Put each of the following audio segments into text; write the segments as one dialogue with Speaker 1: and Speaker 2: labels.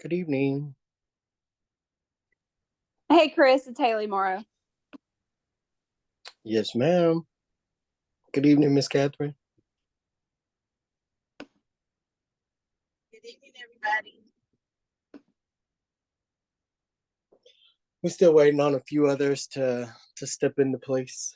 Speaker 1: Good evening.
Speaker 2: Hey, Chris, it's Haley Morrow.
Speaker 1: Yes, ma'am. Good evening, Miss Catherine.
Speaker 3: Good evening, everybody.
Speaker 1: We're still waiting on a few others to step into place.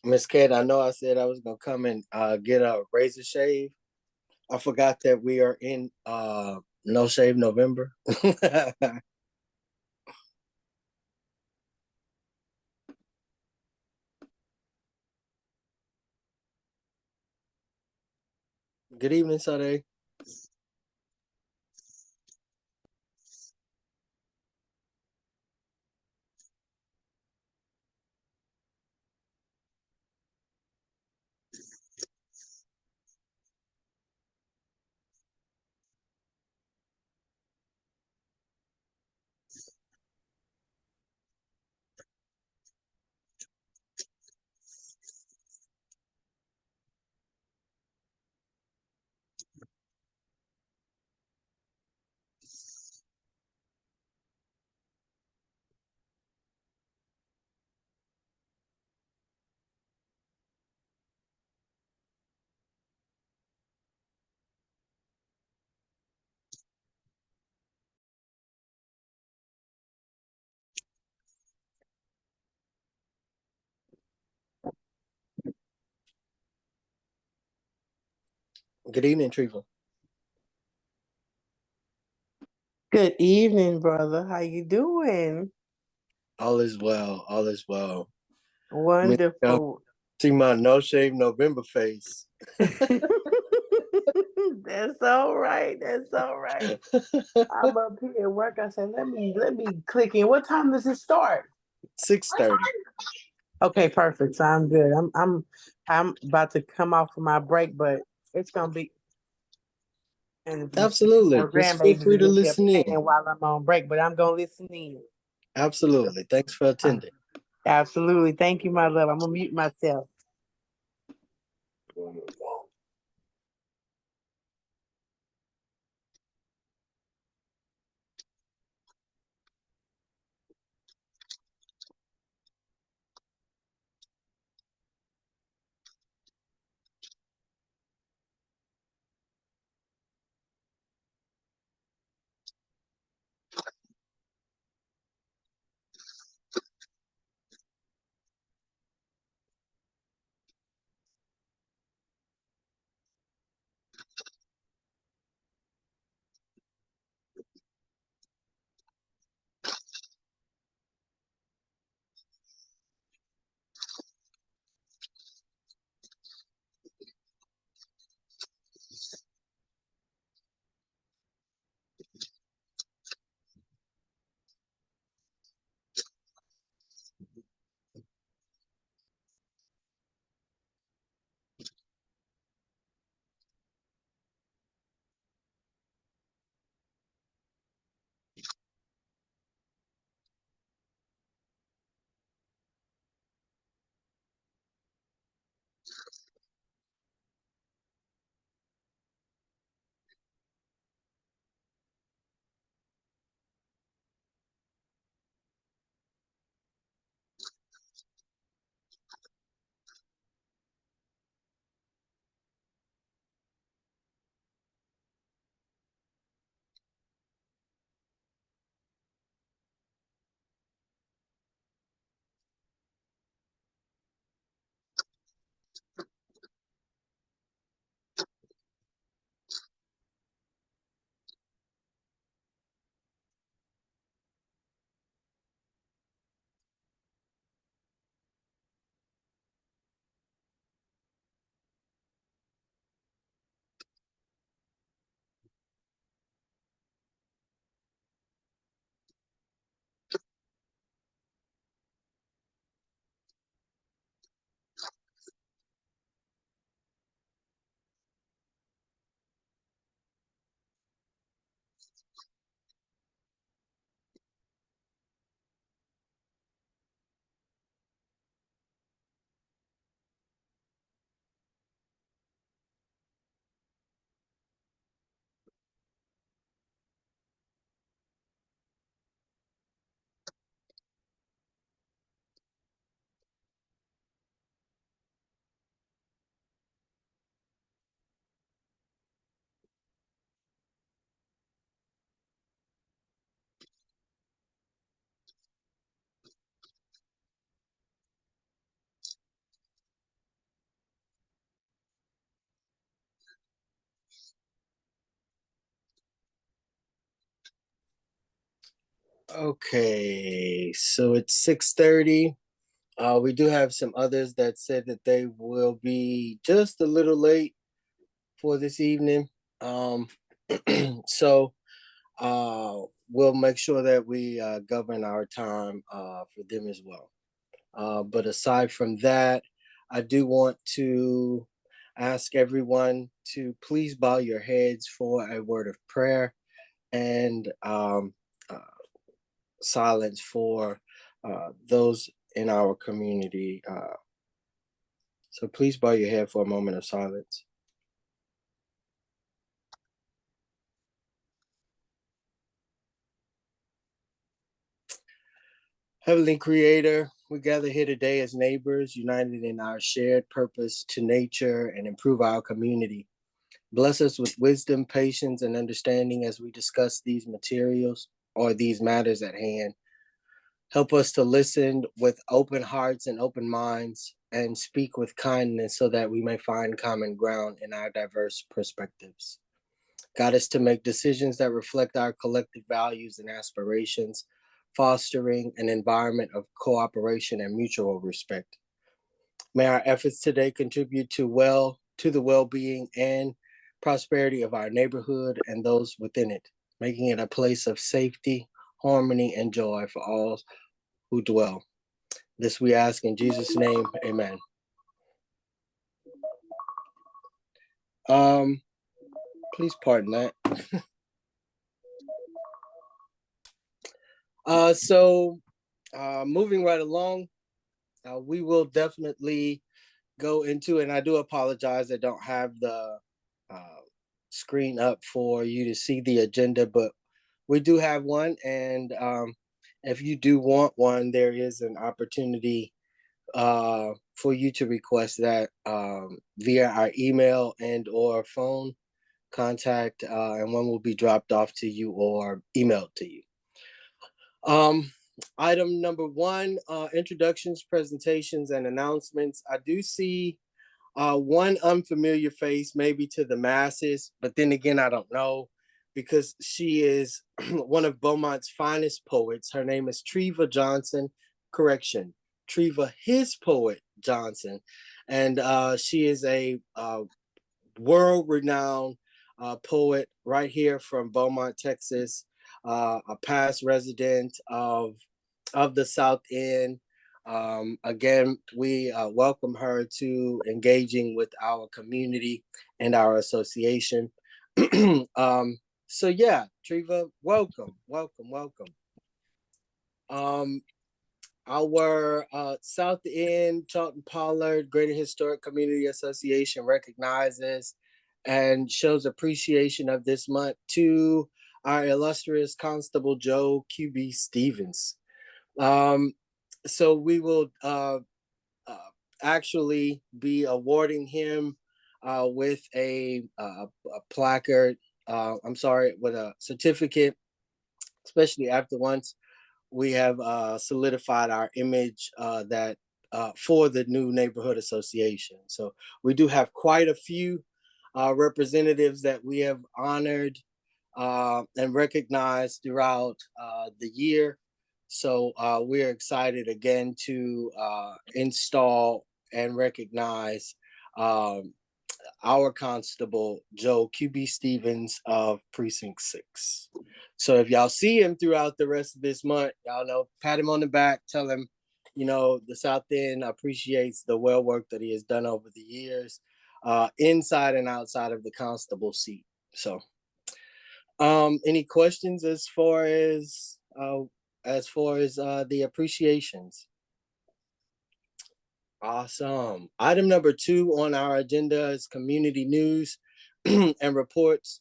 Speaker 1: Miss Cat, I know I said I was gonna come and get a razor shave. I forgot that we are in No Shave November. Good evening, Sade. Good evening, Treva.
Speaker 4: Good evening, brother. How you doing?
Speaker 1: All is well. All is well.
Speaker 4: Wonderful.
Speaker 1: See my No Shave November face.
Speaker 4: That's all right. That's all right. I'm up here at work. I said, let me click in. What time does it start?
Speaker 1: 6:30.
Speaker 4: Okay, perfect. So I'm good. I'm about to come off for my break, but it's gonna be and
Speaker 1: Absolutely.
Speaker 4: our
Speaker 1: Just feel
Speaker 4: grandbabies
Speaker 1: free to
Speaker 4: is up here
Speaker 1: listen in.
Speaker 4: playing while I'm on break, but I'm gonna listen in.
Speaker 1: Absolutely. Thanks for attending.
Speaker 4: Absolutely. Thank you, my love. I'm gonna mute myself.
Speaker 1: Okay, so it's 6:30. We do have some others that said that they will be just a little late for this evening. Um, so we'll make sure that we govern our time for them as well. But aside from that, I do want to ask everyone to please bow your heads for a word of prayer and uh, silence for those in our community. So please bow your head for a moment of silence. Heavenly Creator, we gather here today as neighbors, united in our shared purpose to nature and improve our community. Bless us with wisdom, patience, and understanding as we discuss these materials or these matters at hand. Help us to listen with open hearts and open minds and speak with kindness so that we may find common ground in our diverse perspectives. Guide us to make decisions that reflect our collective values and aspirations, fostering an environment of cooperation and mutual respect. May our efforts today contribute to the well-being and prosperity of our neighborhood and those within it, making it a place of safety, harmony, and joy for all who dwell. This we ask in Jesus' name, amen. Please pardon that. Moving right along, we will definitely go into, and I do apologize, I don't have the screen up for you to see the agenda, but we do have one, and if you do want one, there is an opportunity for you to request that via our email and or phone contact, and one will be dropped off to you or emailed to you. Item number one, introductions, presentations, and announcements. I do see one unfamiliar face, maybe to the masses, but then again, I don't know, because she is one of Beaumont's finest poets. Her name is Treva Johnson. Correction, Treva his poet Johnson, and she is a world-renowned poet right here from Beaumont, Texas. A past resident of the South End. Again, we welcome her to engaging with our community and our association. So yeah, Treva, welcome. Our South End Charlton-Pollard Greater Historic Community Association recognizes and shows appreciation of this month to our illustrious Constable Joe QB Stevens. So we will actually be awarding him with a placard, with a certificate, especially after once we have solidified our image that for the new neighborhood association. So we do have quite a few representatives that we have honored and recognized throughout the year. So we're excited again to install and recognize our constable, Joe QB Stevens of Precinct 6. So if y'all see him throughout the rest of this month, y'all know, pat him on the back, tell him, the South End appreciates the well work that he has done over the years, inside and outside of the constable seat. So any questions as far as the appreciations? Awesome. Item number 2 on our agenda is community news and reports,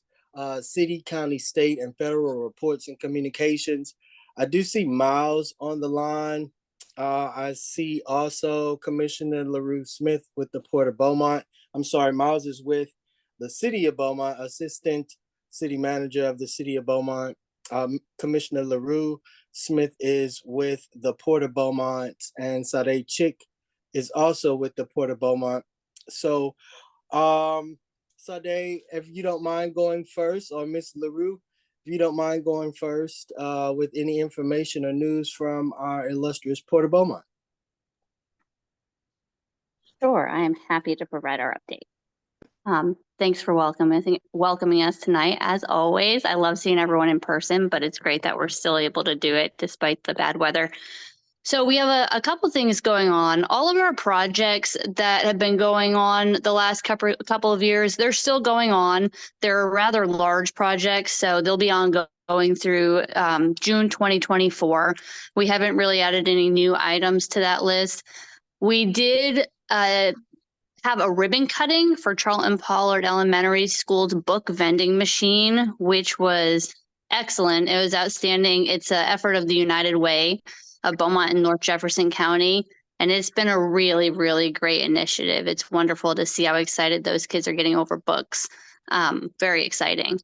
Speaker 1: city, county, state, and federal reports and communications. I do see Miles on the line. I see also Commissioner LaRue Smith with the Port of Beaumont. I'm sorry, Miles is with the City of Beaumont, Assistant City Manager of the City of Beaumont. Commissioner LaRue Smith is with the Port of Beaumont, and Sade Chick is also with the Port of Beaumont. So, Sade, if you don't mind going first, or Miss LaRue, if you don't mind going first with any information or news from our illustrious Port of Beaumont.
Speaker 2: Sure, I am happy to provide our update. Thanks for welcoming us tonight. As always, I love seeing everyone in person, but it's great that we're still able to do it despite the bad weather. So we have a couple things going on. All of our projects that have been going on the last couple of years, they're still going on. They're rather large projects, so they'll be ongoing through June 2024. We haven't really added any new items to that list. We did have a ribbon cutting for Charlton-Pollard Elementary School's book vending machine, which was excellent. It was outstanding. It's an effort of the United Way of Beaumont and North Jefferson County, and it's been a really, really great initiative. It's wonderful to see how excited those kids are getting over books. Very exciting.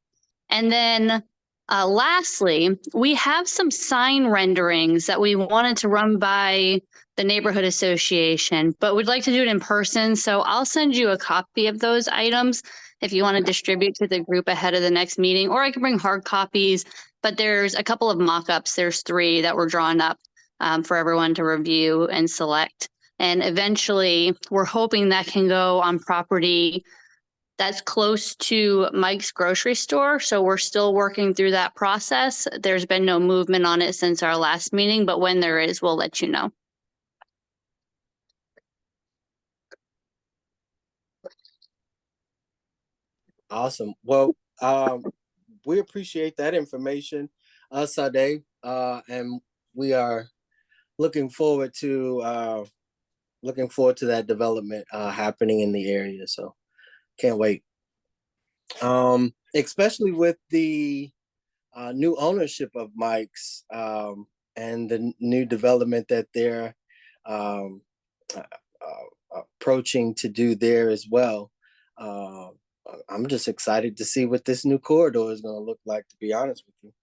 Speaker 2: And then lastly, we have some sign renderings that we wanted to run by the neighborhood association, but we'd like to do it in person. So I'll send you a copy of those items if you want to distribute to the group ahead of the next meeting, or I can bring hard copies, but there's a couple of mock-ups. There's 3 that were drawn up for everyone to review and select. And eventually we're hoping that can go on property that's close to Mike's grocery store. So we're still working through that process. There's been no movement on it since our last meeting, but when there is, we'll let you know.
Speaker 1: Awesome. Well, we appreciate that information, Sade, and we are looking forward to that development happening in the area. So can't wait. Especially with the new ownership of Mike's and the new development that they're approaching to do there as well. I'm just excited to see what this new corridor is going to look like, to be honest with you.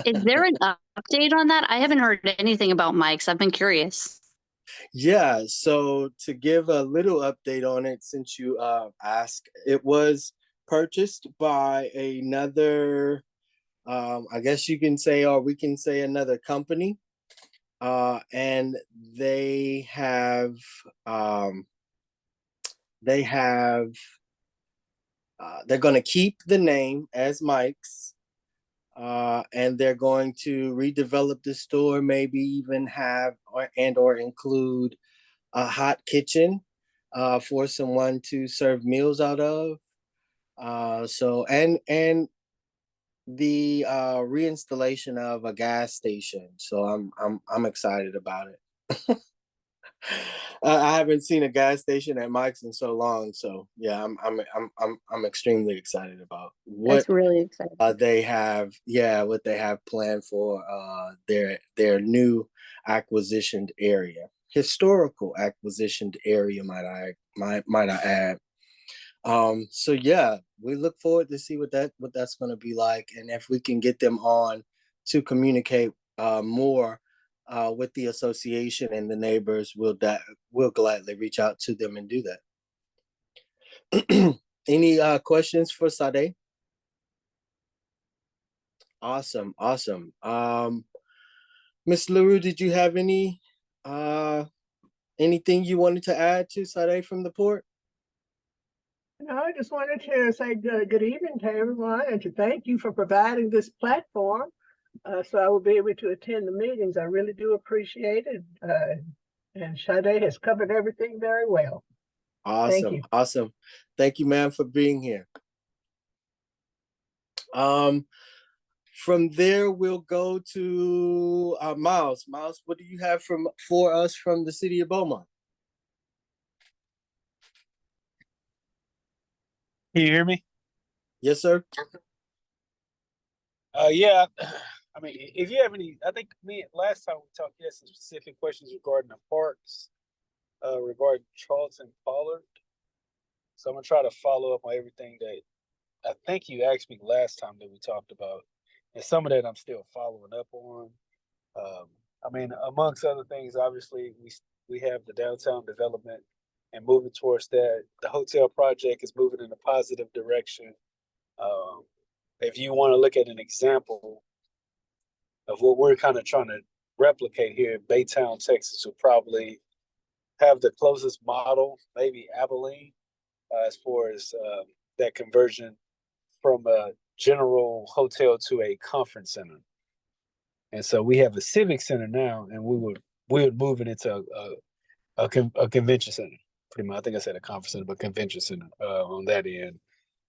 Speaker 2: Is there an update on that? I haven't heard anything about Mike's. I've been curious.
Speaker 1: Yeah, so to give a little update on it, since you asked, it was purchased by another, I guess you can say, or we can say another company. And they're going to keep the name as Mike's, and they're going to redevelop the store, maybe even have or include a hot kitchen for someone to serve meals out of. So and the reinstallation of a gas station. So I'm excited about it. I haven't seen a gas station at Mike's in so long, so yeah, I'm extremely excited about what
Speaker 2: That's really exciting.
Speaker 1: they have. Yeah, what they have planned for their new acquisitioned area, historical acquisitioned area, might I add. So yeah, we look forward to see what that's going to be like, and if we can get them on to communicate more with the association and the neighbors, we'll gladly reach out to them and do that. Any questions for Sade? Awesome. Ms. LaRue, did you have anything you wanted to add to Sade from the port?
Speaker 5: No, I just wanted to say good evening to everyone and to thank you for providing this platform so I will be able to attend the meetings. I really do appreciate it. And Sade has covered everything very well.
Speaker 1: Awesome.
Speaker 5: Thank you.
Speaker 1: Awesome. Thank you, ma'am, for being here. From there, we'll go to Miles. Miles, what do you have for us from the city of Beaumont?
Speaker 6: Can you hear me?
Speaker 1: Yes, sir.
Speaker 6: Yeah. I mean, if you have any, I think last time we talked, you had some specific questions regarding the parks, regarding Charlton-Pollard. So I'm gonna try to follow up on everything that I think you asked me last time that we talked about, and some of that I'm still following up on. I mean, amongst other things, obviously we have the downtown development and moving towards that. The hotel project is moving in a positive direction. if you want to look at an example of what we're kind of trying to replicate here in Baytown, Texas, will probably have the closest model, maybe Abilene, as far as that conversion from a general hotel to a conference center. And so we have a civic center now, and we would move it into a convention center. Pretty much, I think I said a conference center, but convention center on that end.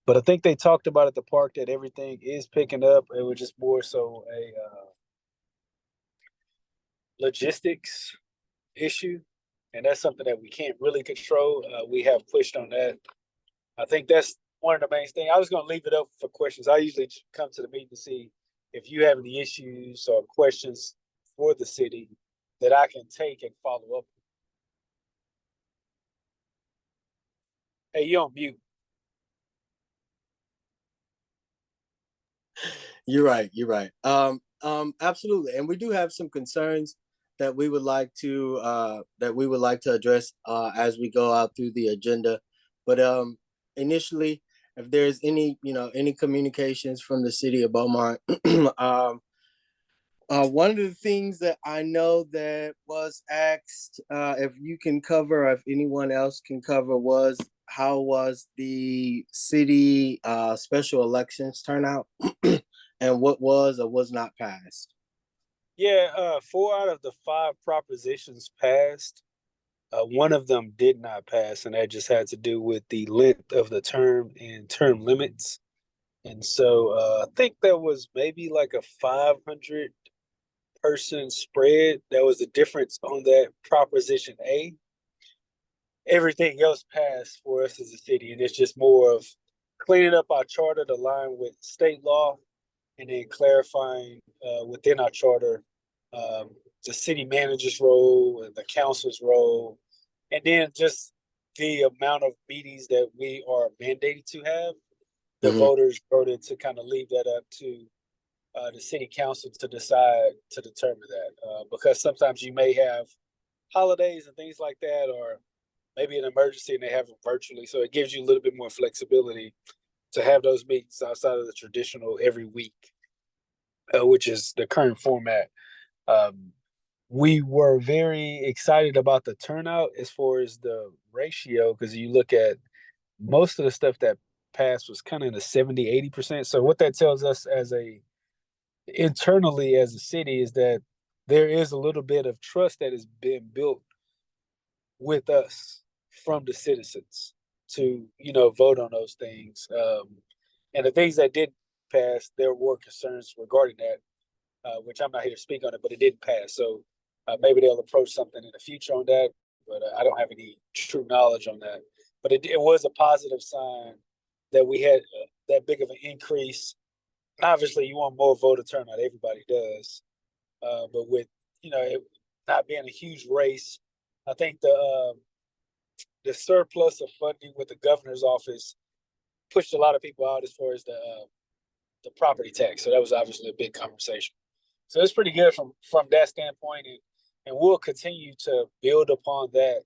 Speaker 6: But I think they talked about at the park that everything is picking up. It was just more so a logistics issue, and that's something that we can't really control. We have pushed on that. I think that's one of the main things. I was going to leave it up for questions. I usually come to the meeting to see if you have any issues or questions for the city that I can take and follow up. Hey, you're on mute.
Speaker 1: You're right. You're right. Absolutely. And we do have some concerns that we would like to address as we go out through the agenda. But initially, if there's any communications from the city of Beaumont, one of the things that I know that was asked, if you can cover, or if anyone else can cover, was how was the city special elections turnout, and what was or was not passed?
Speaker 6: Yeah, 4 out of the 5 propositions passed. One of them did not pass, and that just had to do with the length of the term and term limits. And so I think there was maybe like a 500 person spread. That was the difference on that Proposition A. Everything else passed for us as a city, and it's just more of cleaning up our charter to align with state law, and then clarifying within our charter the city manager's role and the council's role, and then just the amount of meetings that we are mandated to have. The voters voted to kind of leave that up to the city council to decide to determine that, because sometimes you may have holidays and things like that, or maybe an emergency and they have it virtually. So it gives you a little bit more flexibility to have those meetings outside of the traditional every week, which is the current format. We were very excited about the turnout as far as the ratio, because you look at most of the stuff that passed was kind of in the 70-80%. So what that tells us internally as a city is that there is a little bit of trust that has been built with us from the citizens to, vote on those things. And the things that did pass, there were concerns regarding that, which I'm not here to speak on it, but it didn't pass. So maybe they'll approach something in the future on that, but I don't have any true knowledge on that. But it was a positive sign that we had that big of an increase. Obviously, you want more voter turnout. Everybody does. But with, it not being a huge race, I think the surplus of funding with the governor's office pushed a lot of people out as far as the property tax. So that was obviously a big conversation. So it's pretty good from that standpoint. And we'll continue to build upon that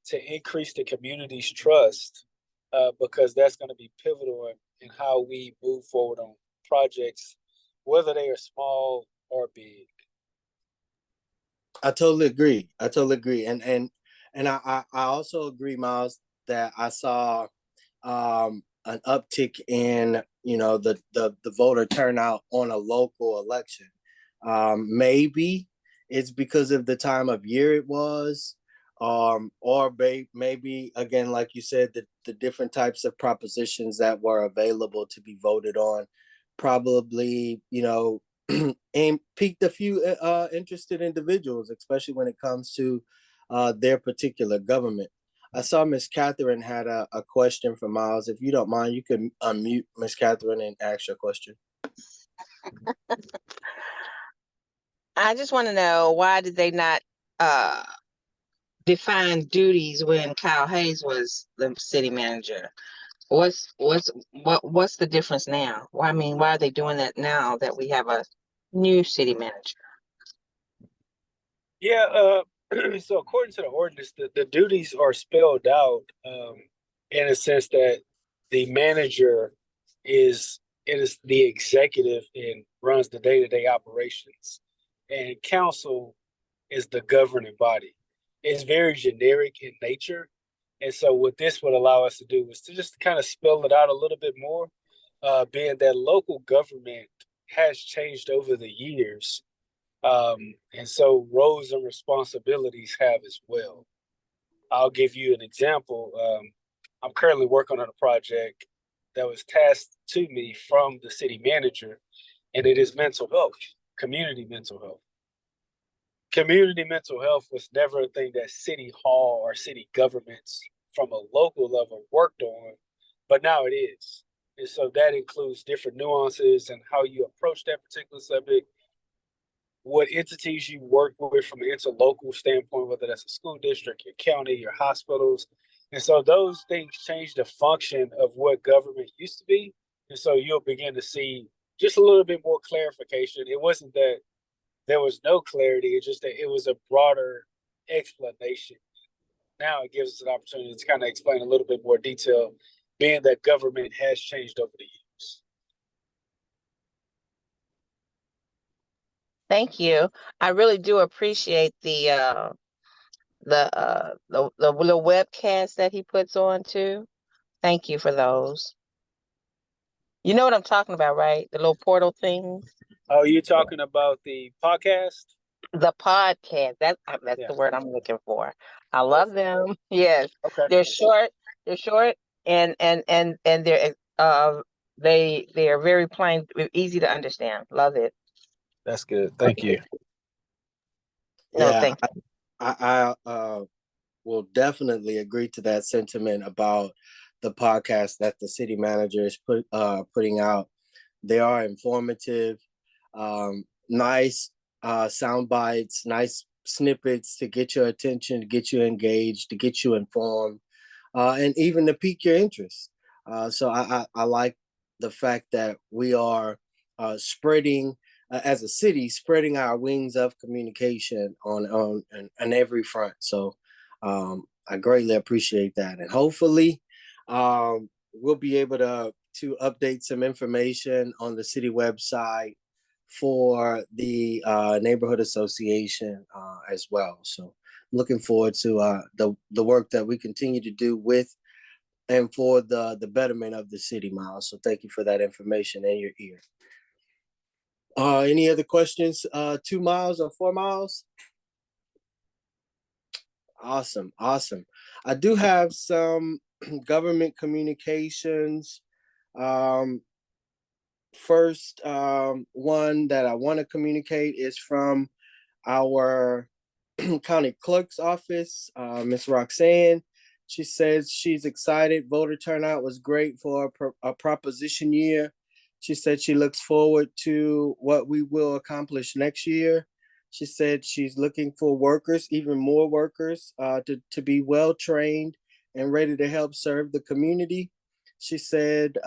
Speaker 6: to increase the community's trust, because that's going to be pivotal in how we move forward on projects, whether they are small or big.
Speaker 1: I totally agree. And I also agree, Miles, that I saw an uptick in the voter turnout on a local election. Maybe it's because of the time of year it was, or maybe again, like you said, the different types of propositions that were available to be voted on probably and piqued a few interested individuals, especially when it comes to their particular government. I saw Miss Catherine had a question for Miles. If you don't mind, you could unmute Miss Catherine and ask your question.
Speaker 3: I just want to know, why did they not define duties when Kyle Hayes was the city manager? What's the difference now? Why are they doing that now that we have a new city manager?
Speaker 6: Yeah, so according to the ordinance, the duties are spelled out in a sense that the manager is it is the executive and runs the day-to-day operations, and council is the governing body. It's very generic in nature, and so what this would allow us to do is to just kind of spell it out a little bit more, being that local government has changed over the years, and so roles and responsibilities have as well. I'll give you an example. I'm currently working on a project that was tasked to me from the city manager, and it is mental health, community mental health. Community mental health was never a thing that City Hall or city governments from a local level worked on, but now it is. And so that includes different nuances and how you approach that particular subject, what entities you work with from an interlocal standpoint, whether that's a school district, your county, your hospitals. And so those things change the function of what government used to be. And so you'll begin to see just a little bit more clarification. It wasn't that there was no clarity, it's just that it was a broader explanation. Now it gives us an opportunity to kind of explain a little bit more detail, being that government has changed over the years.
Speaker 3: Thank you. I really do appreciate the webcast that he puts on too. Thank you for those. You know what I'm talking about, right? The little portal things.
Speaker 6: Oh, you're talking about the podcast?
Speaker 3: The podcast. That's
Speaker 6: Yeah.
Speaker 3: the word I'm looking for. I love them. Yes.
Speaker 6: Okay.
Speaker 3: They're short. They're short and they're they are very plain, easy to understand. Love it.
Speaker 6: That's good. Thank you.
Speaker 3: No,
Speaker 1: Yeah,
Speaker 3: thank you.
Speaker 1: I will definitely agree to that sentiment about the podcast that the city manager is putting out. They are informative, nice sound bites, nice snippets to get your attention, to get you engaged, to get you informed, and even to pique your interest. So I like the fact that we are spreading, as a city, spreading our wings of communication on every front. So I greatly appreciate that, and hopefully we'll be able to update some information on the city website for the neighborhood association as well. So looking forward to the work that we continue to do with and for the betterment of the city, Miles. So thank you for that information in your ear. Any other questions? 2 miles or 4 miles? Awesome. I do have some government communications. First, one that I want to communicate is from our county clerk's office, Miss Roxanne. She says she's excited. Voter turnout was great for a proposition year. She said she looks forward to what we will accomplish next year. She said she's looking for workers, even more workers, to be well trained and ready to help serve the community. She said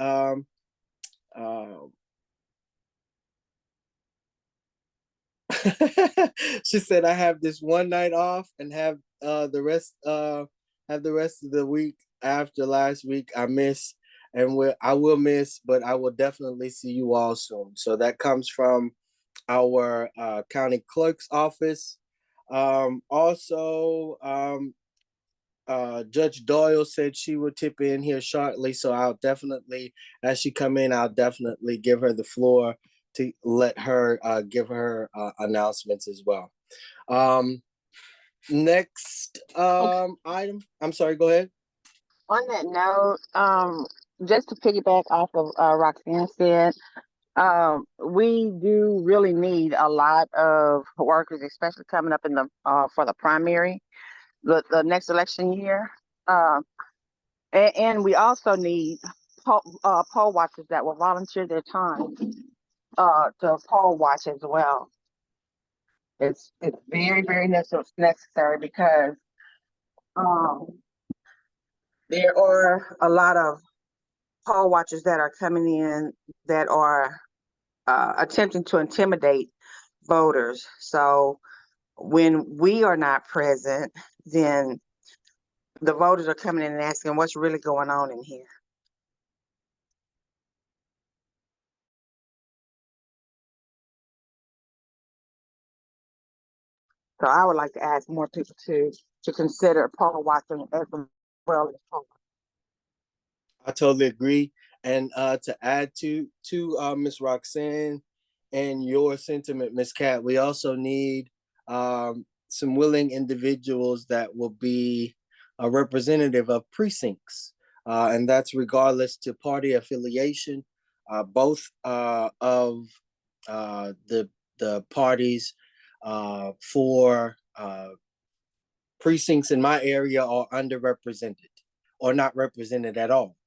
Speaker 1: she said I have this one night off and have the rest of the week after last week I miss, and I will miss, but I will definitely see you all soon. So that comes from our county clerk's office. Also, Judge Doyle said she will tip in here shortly, so I'll definitely, as she come in, I'll definitely give her the floor to let her give her announcements as well. Next item. I'm sorry, go ahead.
Speaker 3: On that note, just to piggyback off of Roxanne said, we do really need a lot of workers, especially coming up in the for the primary, the next election year. And we also need poll watchers that will volunteer their time to poll watch as well. It's very, very necessary because there are a lot of poll watchers that are coming in that are attempting to intimidate voters. So when we are not present, then the voters are coming in and asking what's really going on in here. So I would like to ask more people to consider poll watching as well as poll.
Speaker 1: I totally agree. And to add to Ms. Roxanne and your sentiment, Ms. Cat, we also need some willing individuals that will be a representative of precincts, and that's regardless to party affiliation. Both of the parties for precincts in my area are underrepresented or not represented at all.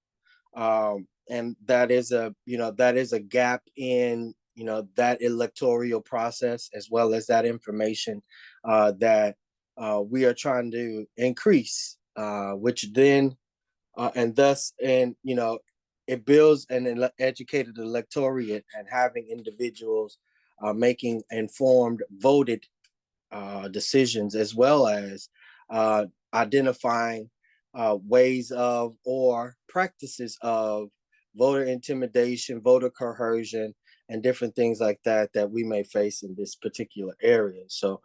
Speaker 1: And that is a gap in that electoral process, as well as that information that we are trying to increase, which then and thus it builds an educated electorate and having individuals making informed voted decisions, as well as identifying ways of or practices of voter intimidation, voter coercion, and different things like that that we may face in this particular area. So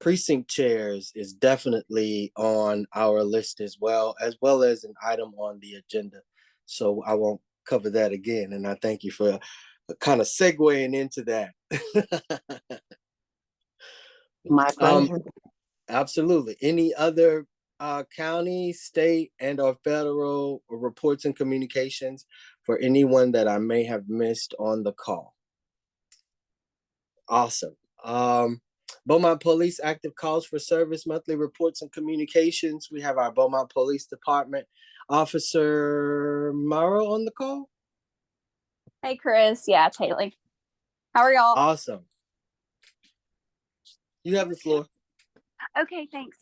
Speaker 1: precinct chairs is definitely on our list as well as an item on the agenda. So I won't cover that again. And I thank you for kind of segueing into that.
Speaker 3: My pleasure.
Speaker 1: Absolutely. Any other county, state, and or federal reports and communications for anyone that I may have missed on the call? Awesome. Beaumont Police active calls for service, monthly reports and communications. We have our Beaumont Police Department Officer Morrow on the call.
Speaker 7: Hey, Chris. Yeah, it's Haley. How are y'all?
Speaker 1: Awesome. You have the floor.
Speaker 7: Okay, thanks.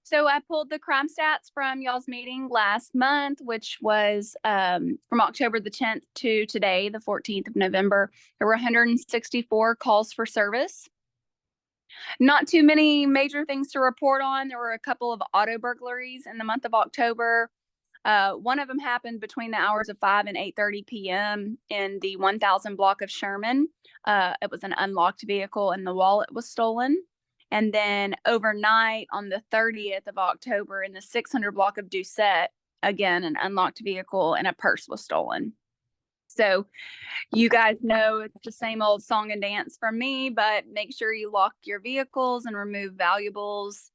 Speaker 7: So I pulled the crime stats from y'all's meeting last month, which was from October the 10th to today, the 14th of November. There were 164 calls for service. Not too many major things to report on. There were a couple of auto burglaries in the month of October. One of them happened between the hours of 5 and 8:30 p.m. in the 1000 block of Sherman. It was an unlocked vehicle and the wallet was stolen. And then overnight on the 30th of October in the 600 block of Doucette, again, an unlocked vehicle and a purse was stolen. So you guys know it's the same old song and dance from me, but make sure you lock your vehicles and remove valuables.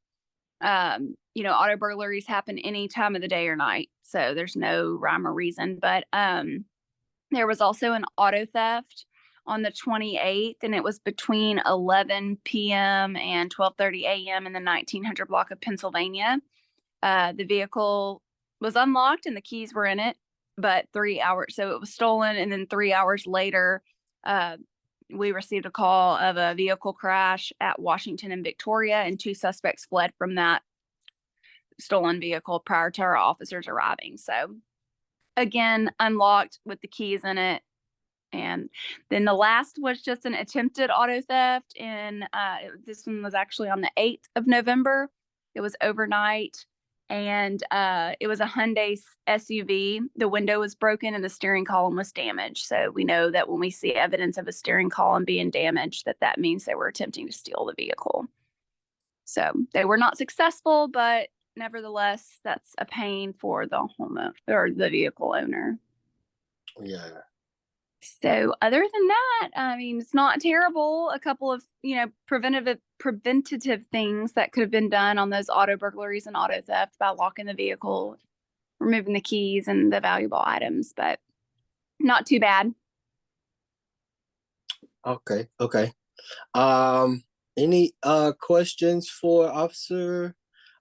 Speaker 7: Auto burglaries happen any time of the day or night. So there's no rhyme or reason. But there was also an auto theft on the 28th, and it was between 11 p.m. and 12:30 a.m. in the 1900 block of Pennsylvania. The vehicle was unlocked and the keys were in it, but 3 hours, so it was stolen. And then 3 hours later, we received a call of a vehicle crash at Washington and Victoria, and 2 suspects fled from that stolen vehicle prior to our officers arriving. So again, unlocked with the keys in it. And then the last was just an attempted auto theft. And this one was actually on the 8th of November. It was overnight. And it was a Hyundai SUV. The window was broken and the steering column was damaged. So we know that when we see evidence of a steering column being damaged, that means they were attempting to steal the vehicle. So they were not successful, but nevertheless, that's a pain for the homeowner or the vehicle owner.
Speaker 1: Yeah.
Speaker 7: So other than that, I mean, it's not terrible. A couple of, preventative things that could have been done on those auto burglaries and auto theft by locking the vehicle, removing the keys and the valuable items, but not too bad.
Speaker 1: Okay. Any questions for Officer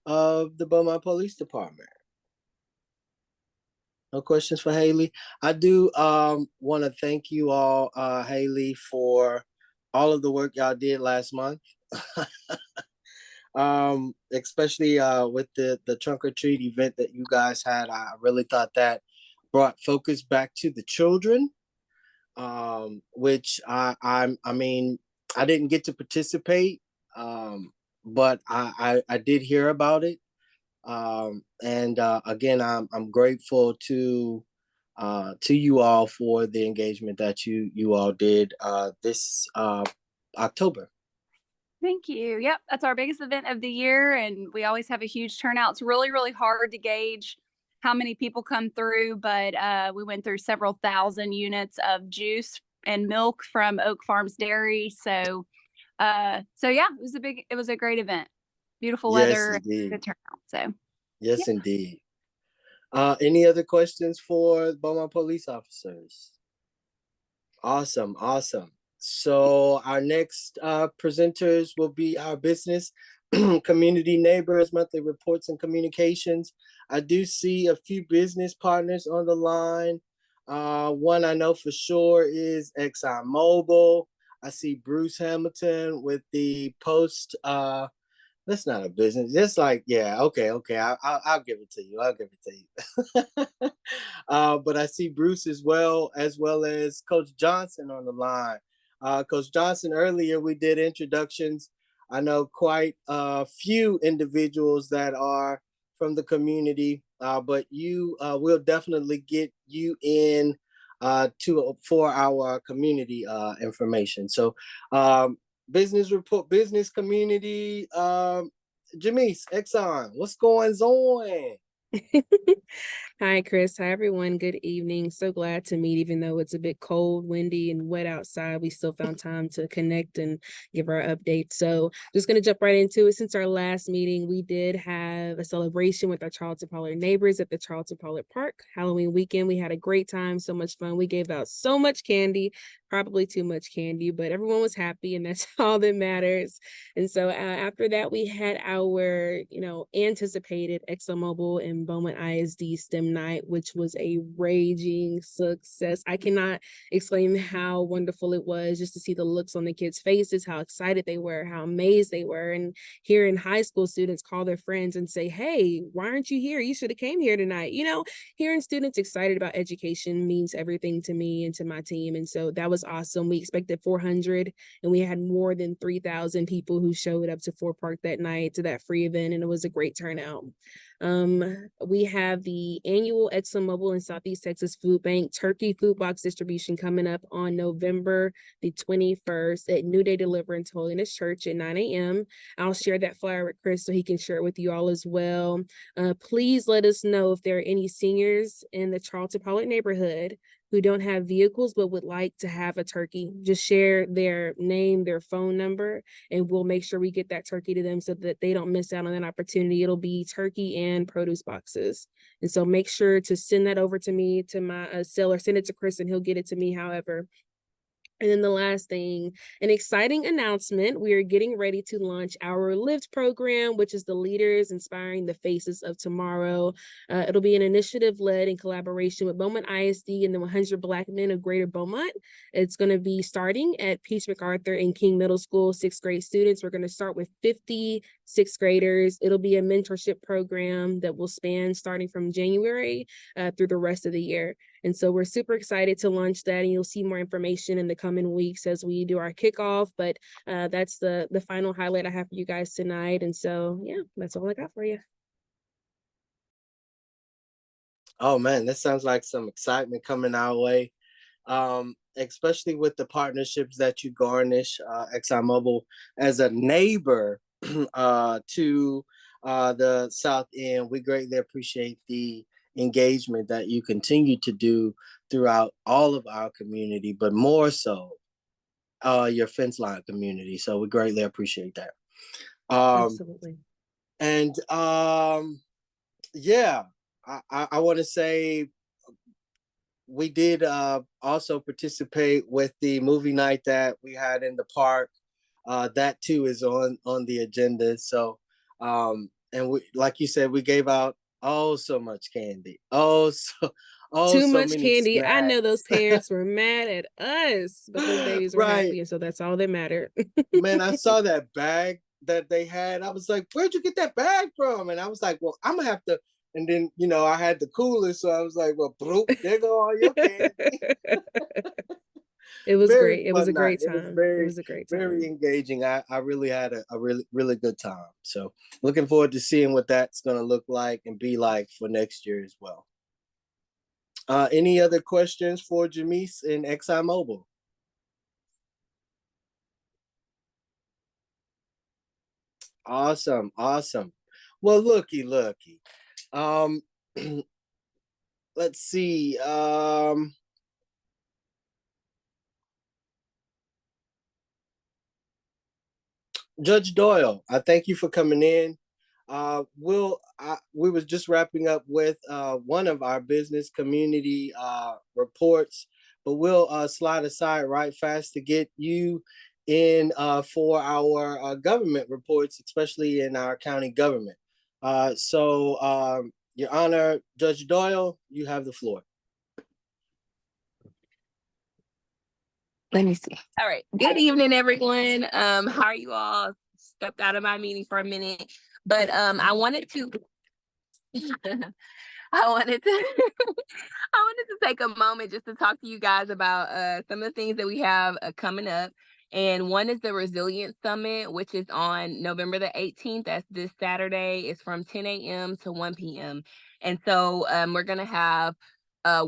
Speaker 1: of the Beaumont Police Department? No questions for Haley. I do want to thank you all, Haley, for all of the work y'all did last month. Especially with the trunk or treat event that you guys had. I really thought that brought focus back to the children, which I mean, I didn't get to participate, but I did hear about it. And again, I'm grateful to you all for the engagement that you all did this October.
Speaker 7: Thank you. Yep, that's our biggest event of the year, and we always have a huge turnout. It's really, really hard to gauge how many people come through, but we went through several thousand units of juice and milk from Oak Farms Dairy. So yeah, it was a great event. Beautiful
Speaker 1: Yes,
Speaker 7: weather,
Speaker 1: indeed.
Speaker 7: good turnout. So
Speaker 1: Yes, indeed. Any other questions for Beaumont police officers? Awesome, awesome. So our next presenters will be our business community neighbors, monthly reports and communications. I do see a few business partners on the line. One I know for sure is ExxonMobil. I see Bruce Hamilton with the Post that's not a business. Just like, yeah, okay. I'll give it to you. I'll give it to you. But I see Bruce as well as Coach Johnson on the line. Coach Johnson, earlier we did introductions. I know quite a few individuals that are from the community, but you will definitely get you in for our community information. So business report, business community. Jamise, Exxon, what's going on?
Speaker 8: Hi, Chris. Hi, everyone. Good evening. So glad to meet, even though it's a bit cold, windy, and wet outside. We still found time to connect and give our updates. So just going to jump right into it. Since our last meeting, we did have a celebration with our Charlton-Pollard neighbors at the Charlton-Pollard Park. Halloween weekend, we had a great time, so much fun. We gave out so much candy, probably too much candy, but everyone was happy, and that's all that matters. And so after that, we had our, anticipated ExxonMobil and Beaumont ISD STEM night, which was a raging success. I cannot explain how wonderful it was just to see the looks on the kids' faces, how excited they were, how amazed they were. And hearing high school students call their friends and say, hey, why aren't you here? You should have came here tonight. Hearing students excited about education means everything to me and to my team. And so that was awesome. We expected 400, and we had more than 3,000 people who showed up to Fort Park that night to that free event, and it was a great turnout. We have the annual ExxonMobil and Southeast Texas Food Bank turkey food box distribution coming up on November the 21st at New Day Deliverance Holiness Church at 9 a.m. I'll share that flyer with Chris so he can share it with you all as well. Please let us know if there are any seniors in the Charlton-Pollard neighborhood who don't have vehicles but would like to have a turkey. Just share their name, their phone number, and we'll make sure we get that turkey to them so that they don't miss out on that opportunity. It'll be turkey and produce boxes. And so make sure to send that over to me, to my seller, send it to Chris, and he'll get it to me however. And then the last thing, an exciting announcement. We are getting ready to launch our LIFT program, which is the Leaders Inspiring the Faces of Tomorrow. It'll be an initiative led in collaboration with Beaumont ISD and the 100 Black Men of Greater Beaumont. It's going to be starting at Peach MacArthur and King Middle School, 6th grade students. We're going to start with 50 6th graders. It'll be a mentorship program that will span starting from January through the rest of the year. And so we're super excited to launch that, and you'll see more information in the coming weeks as we do our kickoff. But that's the final highlight I have for you guys tonight. And so, yeah, that's all I got for you.
Speaker 1: Oh man, that sounds like some excitement coming our way, especially with the partnerships that you garnish. ExxonMobil as a neighbor to the South End. We greatly appreciate the engagement that you continue to do throughout all of our community, but more so your fence line community. So we greatly appreciate that.
Speaker 8: Absolutely.
Speaker 1: And yeah, I want to say we did also participate with the movie night that we had in the park. That too is on the agenda. So and we, like you said, we gave out so much candy.
Speaker 8: Too
Speaker 1: So
Speaker 8: much
Speaker 1: many
Speaker 8: candy.
Speaker 1: snacks.
Speaker 8: I know those parents were mad at us, but those babies were
Speaker 1: Right.
Speaker 8: happy, and so that's all that mattered.
Speaker 1: Man, I saw that bag that they had. I was like, where'd you get that bag from? And I was like, well, I'm gonna have to. And then, I had the cooler, so I was like, well, bloop, there go all your candy.
Speaker 8: It was
Speaker 1: Very
Speaker 8: great. It was a
Speaker 1: fun
Speaker 8: great
Speaker 1: night.
Speaker 8: time. It was a great time.
Speaker 1: Very engaging. I really had a really good time. So looking forward to seeing what that's going to look like and be like for next year as well. Any other questions for Jamise and ExxonMobil? Awesome. Awesome. Well, looky. Um, let's see. Judge Doyle, I thank you for coming in. We was just wrapping up with one of our business community reports, but we'll slide aside right fast to get you in for our government reports, especially in our county government. Your Honor, Judge Doyle, you have the floor.
Speaker 9: Let me see. All right. Good evening, everyone. How are you all? Stepped out of my meeting for a minute, but I wanted to I wanted to I wanted to take a moment just to talk to you guys about some of the things that we have coming up. And one is the Resilience Summit, which is on November the 18th. That's this Saturday. It's from 10 a.m. to 1 p.m. And so we're going to have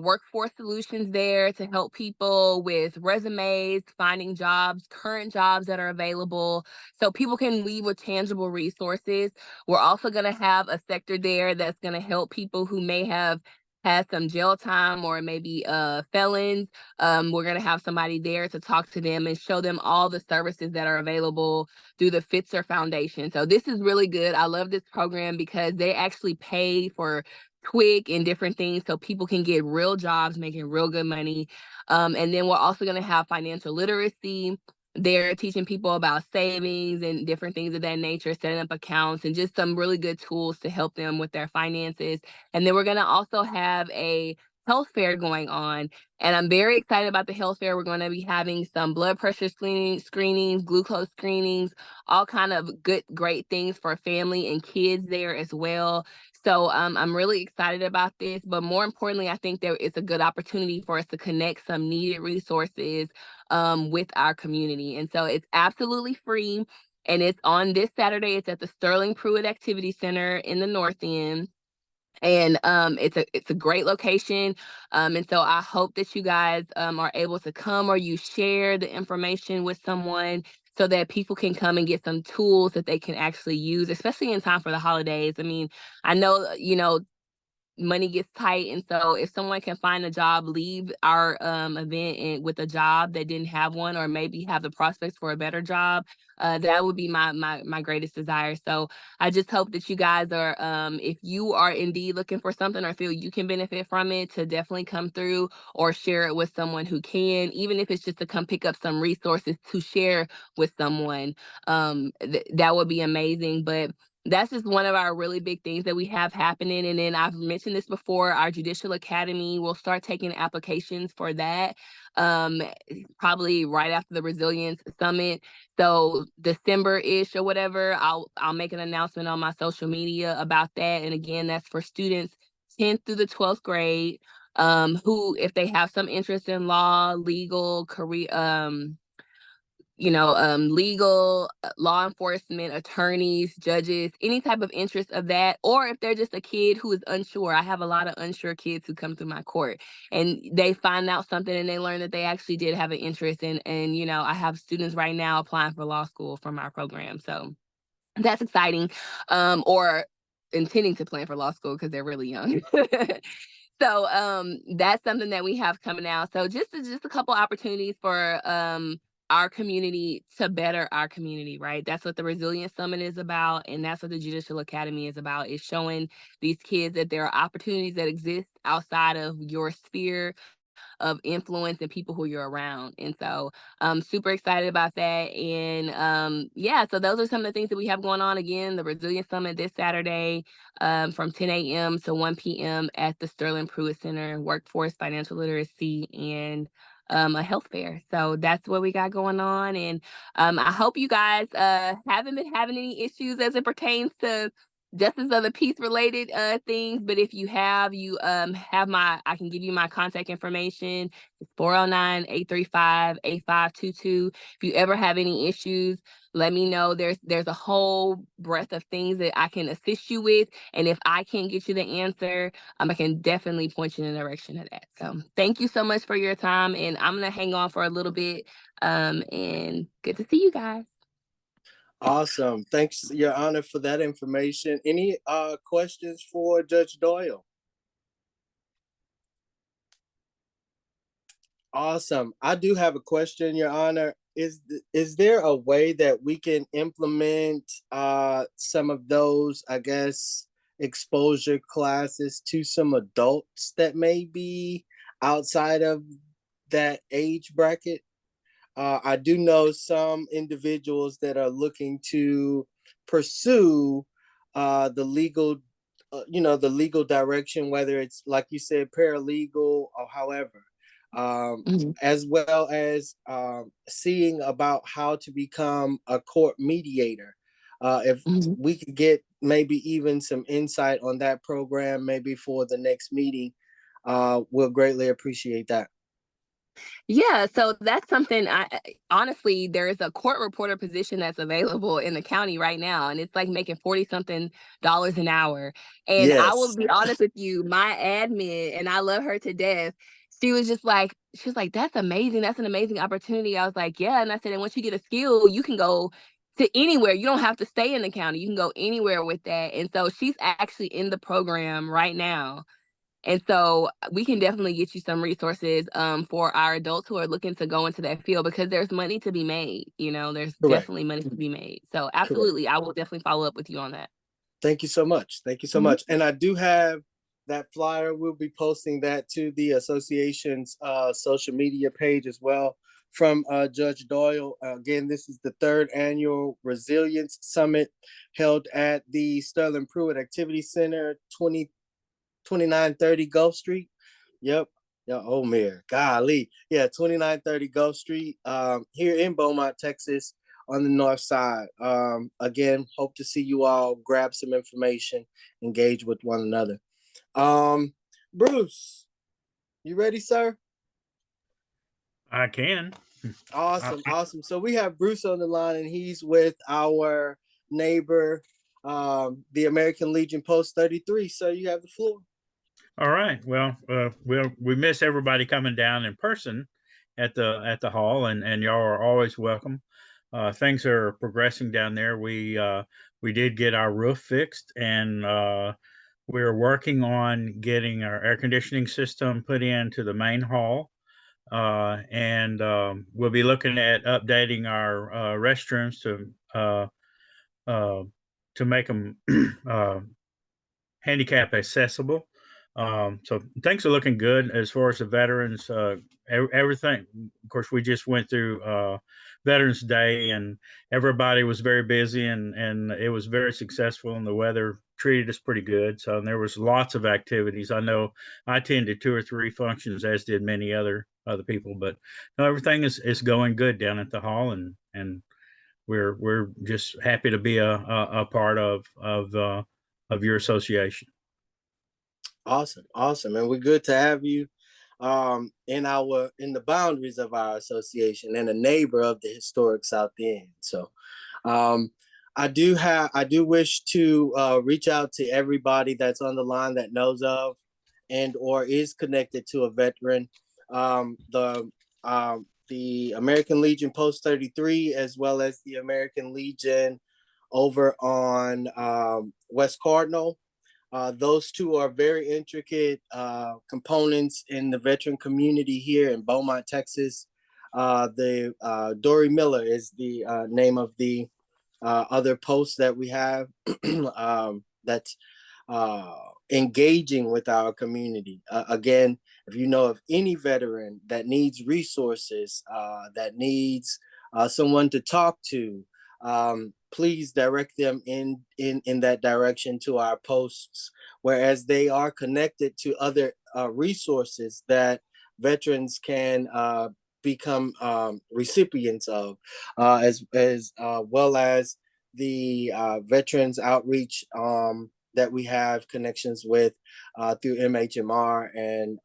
Speaker 9: workforce solutions there to help people with resumes, finding jobs, current jobs that are available, so people can leave with tangible resources. We're also going to have a sector there that's going to help people who may have had some jail time or maybe felons. We're going to have somebody there to talk to them and show them all the services that are available through the Fitzer Foundation. So this is really good. I love this program because they actually pay for Twig and different things so people can get real jobs, making real good money. And then we're also going to have financial literacy. They're teaching people about savings and different things of that nature, setting up accounts, and just some really good tools to help them with their finances. And then we're going to also have a health fair going on. And I'm very excited about the health fair. We're going to be having some blood pressure screenings, glucose screenings, all kind of great things for family and kids there as well. So I'm really excited about this, but more importantly, I think there is a good opportunity for us to connect some needed resources with our community. And so it's absolutely free, and it's on this Saturday. It's at the Sterling Pruitt Activity Center in the North End. And it's a great location. And so I hope that you guys are able to come, or you share the information with someone so that people can come and get some tools that they can actually use, especially in time for the holidays. I mean, I know, money gets tight, and so if someone can find a job, leave our event with a job that didn't have one, or maybe have the prospects for a better job, that would be my greatest desire. So I just hope that you guys are, if you are indeed looking for something or feel you can benefit from it, to definitely come through or share it with someone who can, even if it's just to come pick up some resources to share with someone. That would be amazing. But that's just one of our really big things that we have happening. And then I've mentioned this before, our Judicial Academy will start taking applications for that probably right after the Resilience Summit. So December-ish or whatever, I'll make an announcement on my social media about that. And again, that's for students 10th through the 12th grade who, if they have some interest in law, legal, career, legal, law enforcement, attorneys, judges, any type of interest of that, or if they're just a kid who is unsure. I have a lot of unsure kids who come through my court, and they find out something and they learn that they actually did have an interest in, and I have students right now applying for law school from our program. So that's exciting, or intending to plan for law school because they're really young. So that's something that we have coming out. So just a couple opportunities for our community to better our community, right? That's what the Resilience Summit is about, and that's what the Judicial Academy is about, is showing these kids that there are opportunities that exist outside of your sphere of influence and people who you're around. And so I'm super excited about that. And so those are some of the things that we have going on. Again, the Resilience Summit this Saturday from 10 a.m. to 1 p.m. at the Sterling Pruitt Center, workforce, financial literacy, and a health fair. So that's what we got going on. And I hope you guys haven't been having any issues as it pertains to justice of the peace related things. But if you have, I can give you my contact information. It's 409-835-8522. If you ever have any issues, let me know. There's a whole breadth of things that I can assist you with. And if I can't get you the answer, I can definitely point you in the direction of that. So thank you so much for your time. And I'm going to hang on for a little bit. And good to see you guys.
Speaker 1: Awesome. Thanks, Your Honor, for that information. Any questions for Judge Doyle? Awesome. I do have a question, Your Honor. Is there a way that we can implement some of those, I guess, exposure classes to some adults that may be outside of that age bracket? I do know some individuals that are looking to pursue the legal, the legal direction, whether it's like you said, paralegal or however,
Speaker 9: Mhm.
Speaker 1: as well as seeing about how to become a court mediator. If
Speaker 9: Mhm.
Speaker 1: we could get maybe even some insight on that program, maybe for the next meeting, we'll greatly appreciate that.
Speaker 9: Yeah, so that's something honestly, there is a court reporter position that's available in the county right now, and it's like making 40 something dollars an hour. And I will
Speaker 1: Yes.
Speaker 9: be honest with you, my admin, and I love her to death, she was just like, she was like, that's amazing. That's an amazing opportunity. I was like, yeah. And I said, and once you get a skill, you can go to anywhere. You don't have to stay in the county. You can go anywhere with that. And so she's actually in the program right now. And so we can definitely get you some resources for our adults who are looking to go into that field because there's money to be made. There's
Speaker 1: Correct.
Speaker 9: definitely money to be made. So
Speaker 1: Correct.
Speaker 9: absolutely, I will definitely follow up with you on that.
Speaker 1: Thank you so much. Thank you so
Speaker 9: Mhm.
Speaker 1: much. And I do have that flyer. We'll be posting that to the association's social media page as well from Judge Doyle. Again, this is the 3rd annual Resilience Summit held at the Sterling Pruitt Activity Center, 2930 Gulf Street. Yep. Yeah, oh man, golly. Yeah, 2930 Gulf Street, here in Beaumont, Texas, on the north side. Again, hope to see you all, grab some information, engage with one another. Bruce, you ready, sir?
Speaker 10: I can.
Speaker 1: Awesome, awesome. So we have Bruce on the line, and he's with our neighbor, the American Legion Post 33. So you have the floor.
Speaker 10: All right. Well, we miss everybody coming down in person at the hall, and y'all are always welcome. Things are progressing down there. We did get our roof fixed, and we're working on getting our air conditioning system put into the main hall. And we'll be looking at updating our restrooms to make them handicap accessible. So things are looking good as far as the veterans. Everything. Of course, we just went through Veterans Day, and everybody was very busy, and it was very successful, and the weather treated us pretty good. So there was lots of activities. I know I attended 2 or 3 functions, as did many other people. But no, everything is going good down at the hall, and we're just happy to be a part of your association.
Speaker 1: Awesome, awesome, and we're good to have you in the boundaries of our association and a neighbor of the historic South End. So I do wish to reach out to everybody that's on the line that knows of and or is connected to a veteran. The American Legion Post 33, as well as the American Legion over on West Cardinal. Those two are very intricate components in the veteran community here in Beaumont, Texas. The Dory Miller is the name of the other post that we have that's engaging with our community. Again, if you know of any veteran that needs resources, that needs someone to talk to, please direct them in that direction to our posts, whereas they are connected to other resources that veterans can become recipients of, as well as the veterans outreach that we have connections with through MHMR and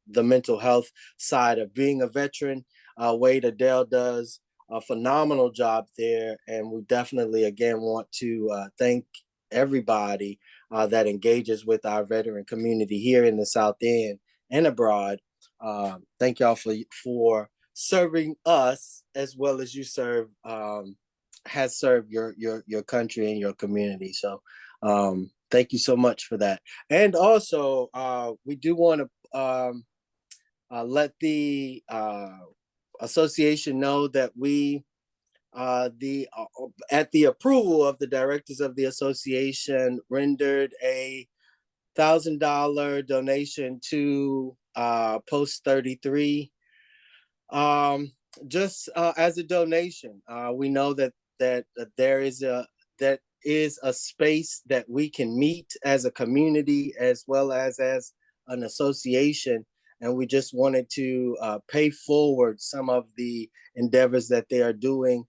Speaker 1: the mental health side of being a veteran. Wade Adele does a phenomenal job there, and we definitely again want to thank everybody that engages with our veteran community here in the South End and abroad. Thank y'all for serving us as well as you serve has served your country and your community. So thank you so much for that. And also we do want to let the association know that we at the approval of the directors of the association rendered a $1,000 donation to Post 33, just as a donation. We know that there is a space that we can meet as a community as well as an association, and we just wanted to pay forward some of the endeavors that they are doing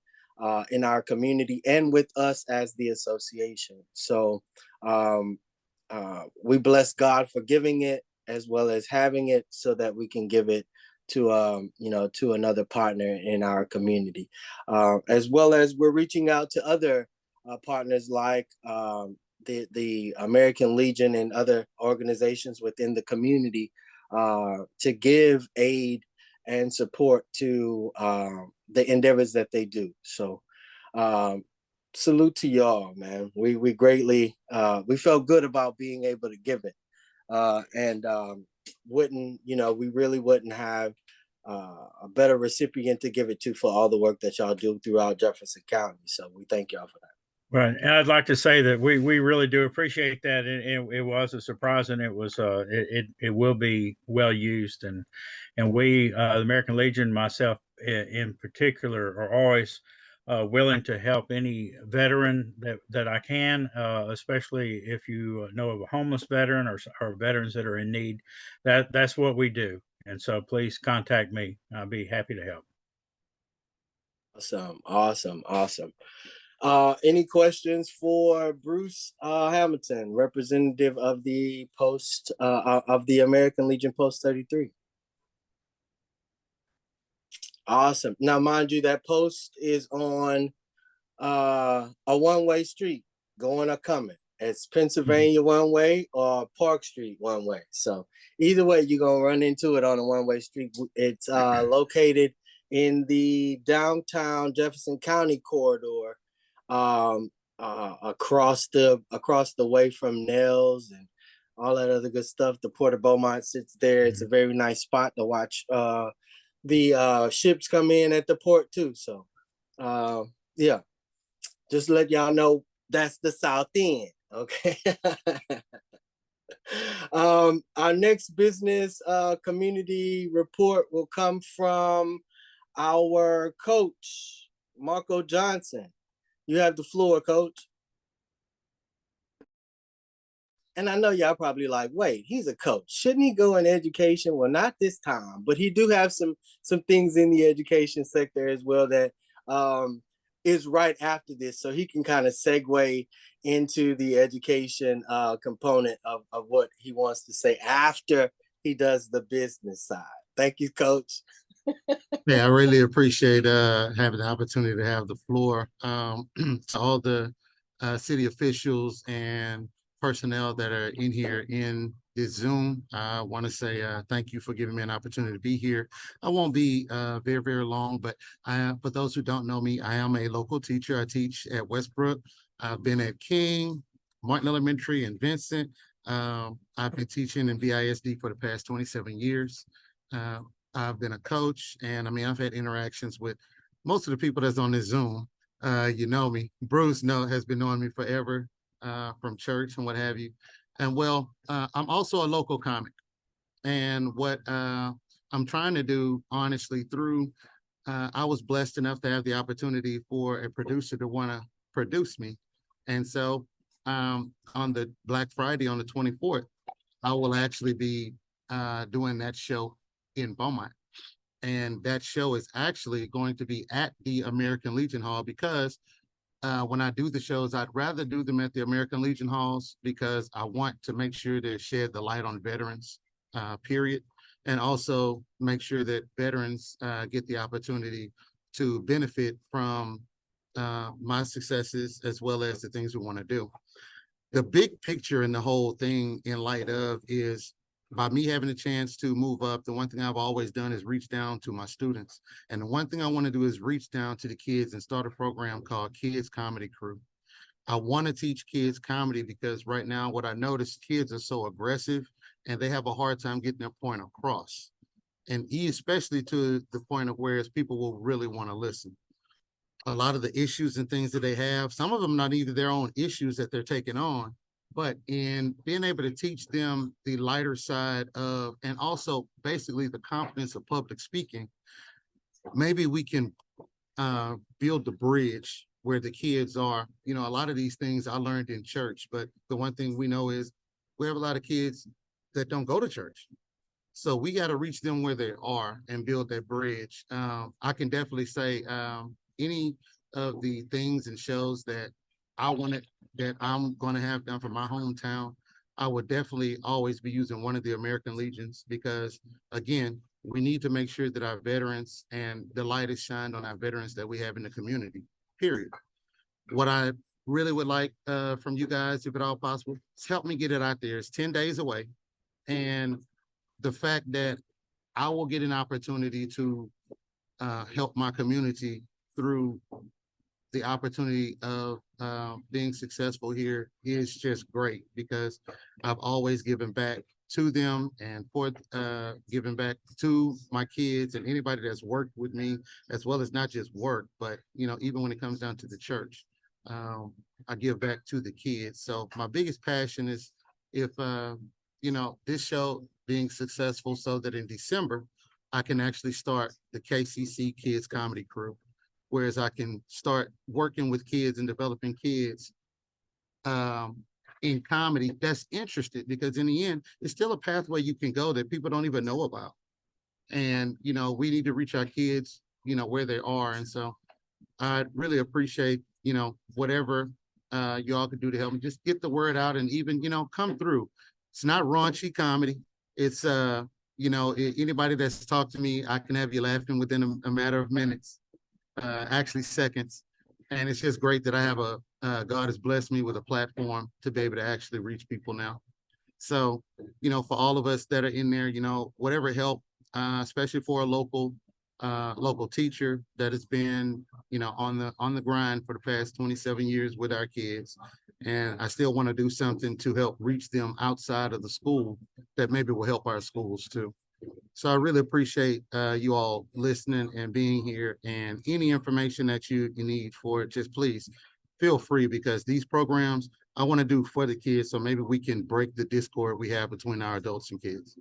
Speaker 1: in our community and with us as the association. So we bless God for giving it as well as having it so that we can give it to to another partner in our community, as well as we're reaching out to other partners like the American Legion and other organizations within the community to give aid and support to the endeavors that they do. So salute to y'all, man. We greatly we felt good about being able to give it, and we really wouldn't have a better recipient to give it to for all the work that y'all do throughout Jefferson County. So we thank y'all for that.
Speaker 10: Right, and I'd like to say that we really do appreciate that. It was a surprise, and it was it will be well used, and we the American Legion, myself in particular, are always willing to help any veteran that I can, especially if you know of a homeless veteran or veterans that are in need. That's what we do, and so please contact me. I'll be happy to help.
Speaker 1: Awesome. Any questions for Bruce Hamilton, representative of the Post of the American Legion Post 33? Awesome. Now, mind you, that post is on a one-way street, going or coming. It's Pennsylvania one way or Park Street one way. So either way, you're gonna run into it on a one-way street. It's located in the downtown Jefferson County corridor, across the way from Nels and all that other good stuff. The Port of Beaumont sits there. It's a very nice spot to watch the ships come in at the port too. So yeah, just let y'all know that's the South End. Okay. Our next business community report will come from our coach, Marco Johnson. You have the floor, coach. And I know y'all probably like, wait, he's a coach. Shouldn't he go in education? Well, not this time, but he do have some things in the education sector as well that is right after this. So he can kind of segue into the education component of what he wants to say after he does the business side. Thank you, coach.
Speaker 11: Yeah, I really appreciate having the opportunity to have the floor. To all the city officials and personnel that are in here in this Zoom, I want to say thank you for giving me an opportunity to be here. I won't be very, very long, but for those who don't know me, I am a local teacher. I teach at Westbrook. I've been at King, Martin Elementary, and Vincent. I've been teaching in VISD for the past 27 years. I've been a coach, and I mean, I've had interactions with most of the people that's on this Zoom. You know me. Bruce has been knowing me forever from church and what have you. And well, I'm also a local comic. And what I'm trying to do, honestly, through, I was blessed enough to have the opportunity for a producer to want to produce me. And so on the Black Friday on the 24th, I will actually be doing that show in Beaumont. And that show is actually going to be at the American Legion Hall because when I do the shows, I'd rather do them at the American Legion Halls because I want to make sure to shed the light on veterans, period. And also make sure that veterans get the opportunity to benefit from my successes as well as the things we want to do. The big picture in the whole thing in light of is by me having a chance to move up, the one thing I've always done is reach down to my students. And the one thing I want to do is reach down to the kids and start a program called Kids Comedy Crew. I want to teach kids comedy because right now what I notice, kids are so aggressive and they have a hard time getting their point across. And especially to the point of where people will really want to listen. A lot of the issues and things that they have, some of them not even their own issues that they're taking on, but in being able to teach them the lighter side of, and also basically the confidence of public speaking, maybe we can build the bridge where the kids are. You know, a lot of these things I learned in church, but the one thing we know is we have a lot of kids that don't go to church. So we got to reach them where they are and build that bridge. I can definitely say any of the things and shows that I wanted, that I'm going to have done for my hometown, I would definitely always be using one of the American Legions because, again, we need to make sure that our veterans and the light is shined on our veterans that we have in the community, period. What I really would like from you guys, if at all possible, is help me get it out there. It's 10 days away. And the fact that I will get an opportunity to help my community through the opportunity of being successful here is just great because I've always given back to them and for giving back to my kids and anybody that's worked with me, as well as not just work, but, you know, even when it comes down to the church, I give back to the kids. So my biggest passion is if, you know, this show being successful so that in December, I can actually start the KCC Kids Comedy Crew, whereas I can start working with kids and developing kids in comedy that's interested, because in the end, it's still a pathway you can go that people don't even know about. And, you know, we need to reach our kids, you know, where they are. And so I really appreciate, you know, whatever you all could do to help me just get the word out and even, you know, come through. It's not raunchy comedy. It's, you know, anybody that's talked to me, I can have you laughing within a matter of minutes, actually seconds. And it's just great that I have God has blessed me with a platform to be able to actually reach people now. So, you know, for all of us that are in there, you know, whatever help, especially for a local teacher that has been, you know, on the grind for the past 27 years with our kids. And I still want to do something to help reach them outside of the school that maybe will help our schools too. So I really appreciate you all listening and being here, and any information that you need for it, just please feel free, because these programs I want to do for the kids. So maybe we can break the discord we have between our adults and kids.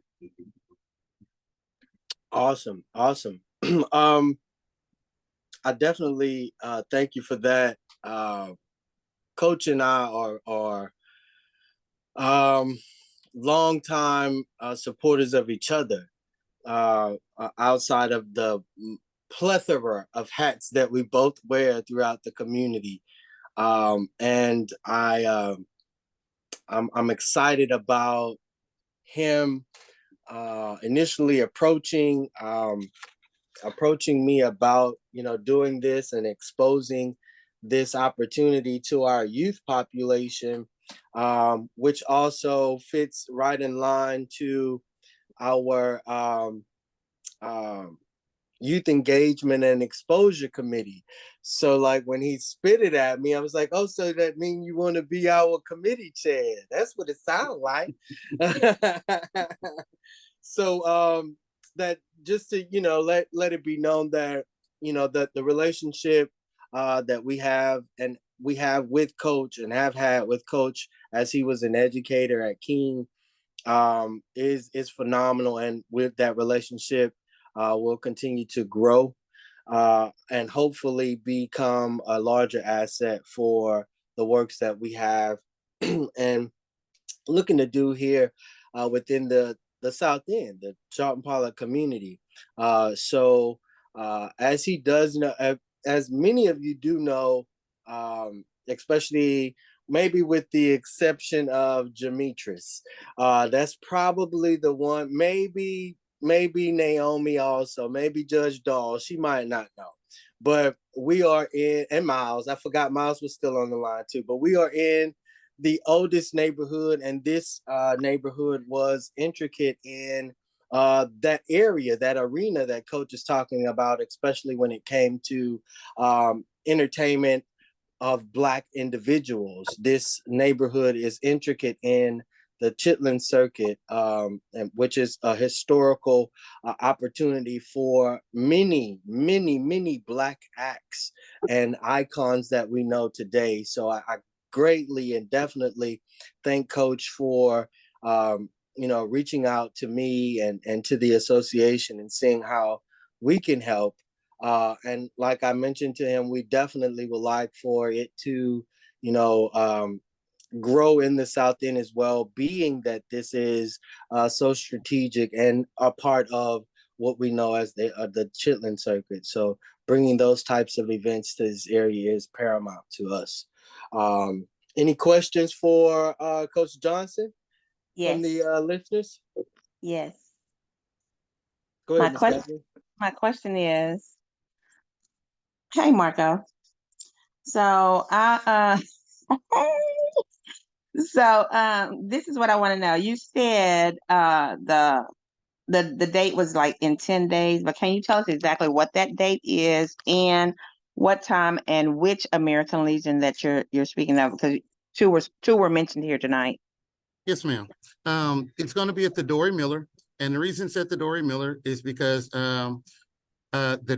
Speaker 1: Awesome. I definitely thank you for that. Coach and I are longtime supporters of each other outside of the plethora of hats that we both wear throughout the community. And I'm excited about him initially approaching me about, you know, doing this and exposing this opportunity to our youth population, which also fits right in line to our youth engagement and exposure committee. So like when he spit it at me, I was like, oh, so that means you want to be our committee chair? That's what it sounds like. So that just to, you know, let it be known that, you know, that the relationship that we have with Coach and have had with Coach as he was an educator at King is phenomenal. And with that relationship, we'll continue to grow and hopefully become a larger asset for the works that we have and looking to do here within the South End, the Charlton-Pollard community. So as he does know, as many of you do know, especially maybe with the exception of Jametris, that's probably the one, maybe Naomi also, maybe Judge Dahl, she might not know. But we are in, and Miles, I forgot Miles was still on the line too, but we are in the oldest neighborhood, and this neighborhood was intricate in that area, that arena that Coach is talking about, especially when it came to entertainment of Black individuals. This neighborhood is intricate in the Chitlin Circuit, which is a historical opportunity for many Black acts and icons that we know today. So I greatly and definitely thank Coach for reaching out to me and to the association and seeing how we can help. And like I mentioned to him, we definitely would like for it to, grow in the South End as well, being that this is so strategic and a part of what we know as the Chitlin Circuit. So bringing those types of events to this area is paramount to us. Any questions for Coach Johnson from the listeners?
Speaker 3: Yes.
Speaker 1: Go ahead, Ms. Stephanie.
Speaker 3: My question is, hey, Marco. So this is what I want to know. You said the date was like in 10 days, but can you tell us exactly what that date is and what time and which American Legion that you're speaking of? Because two were mentioned here tonight.
Speaker 11: Yes, ma'am. It's going to be at the Dory Miller, and the reason it's at the Dory Miller is because the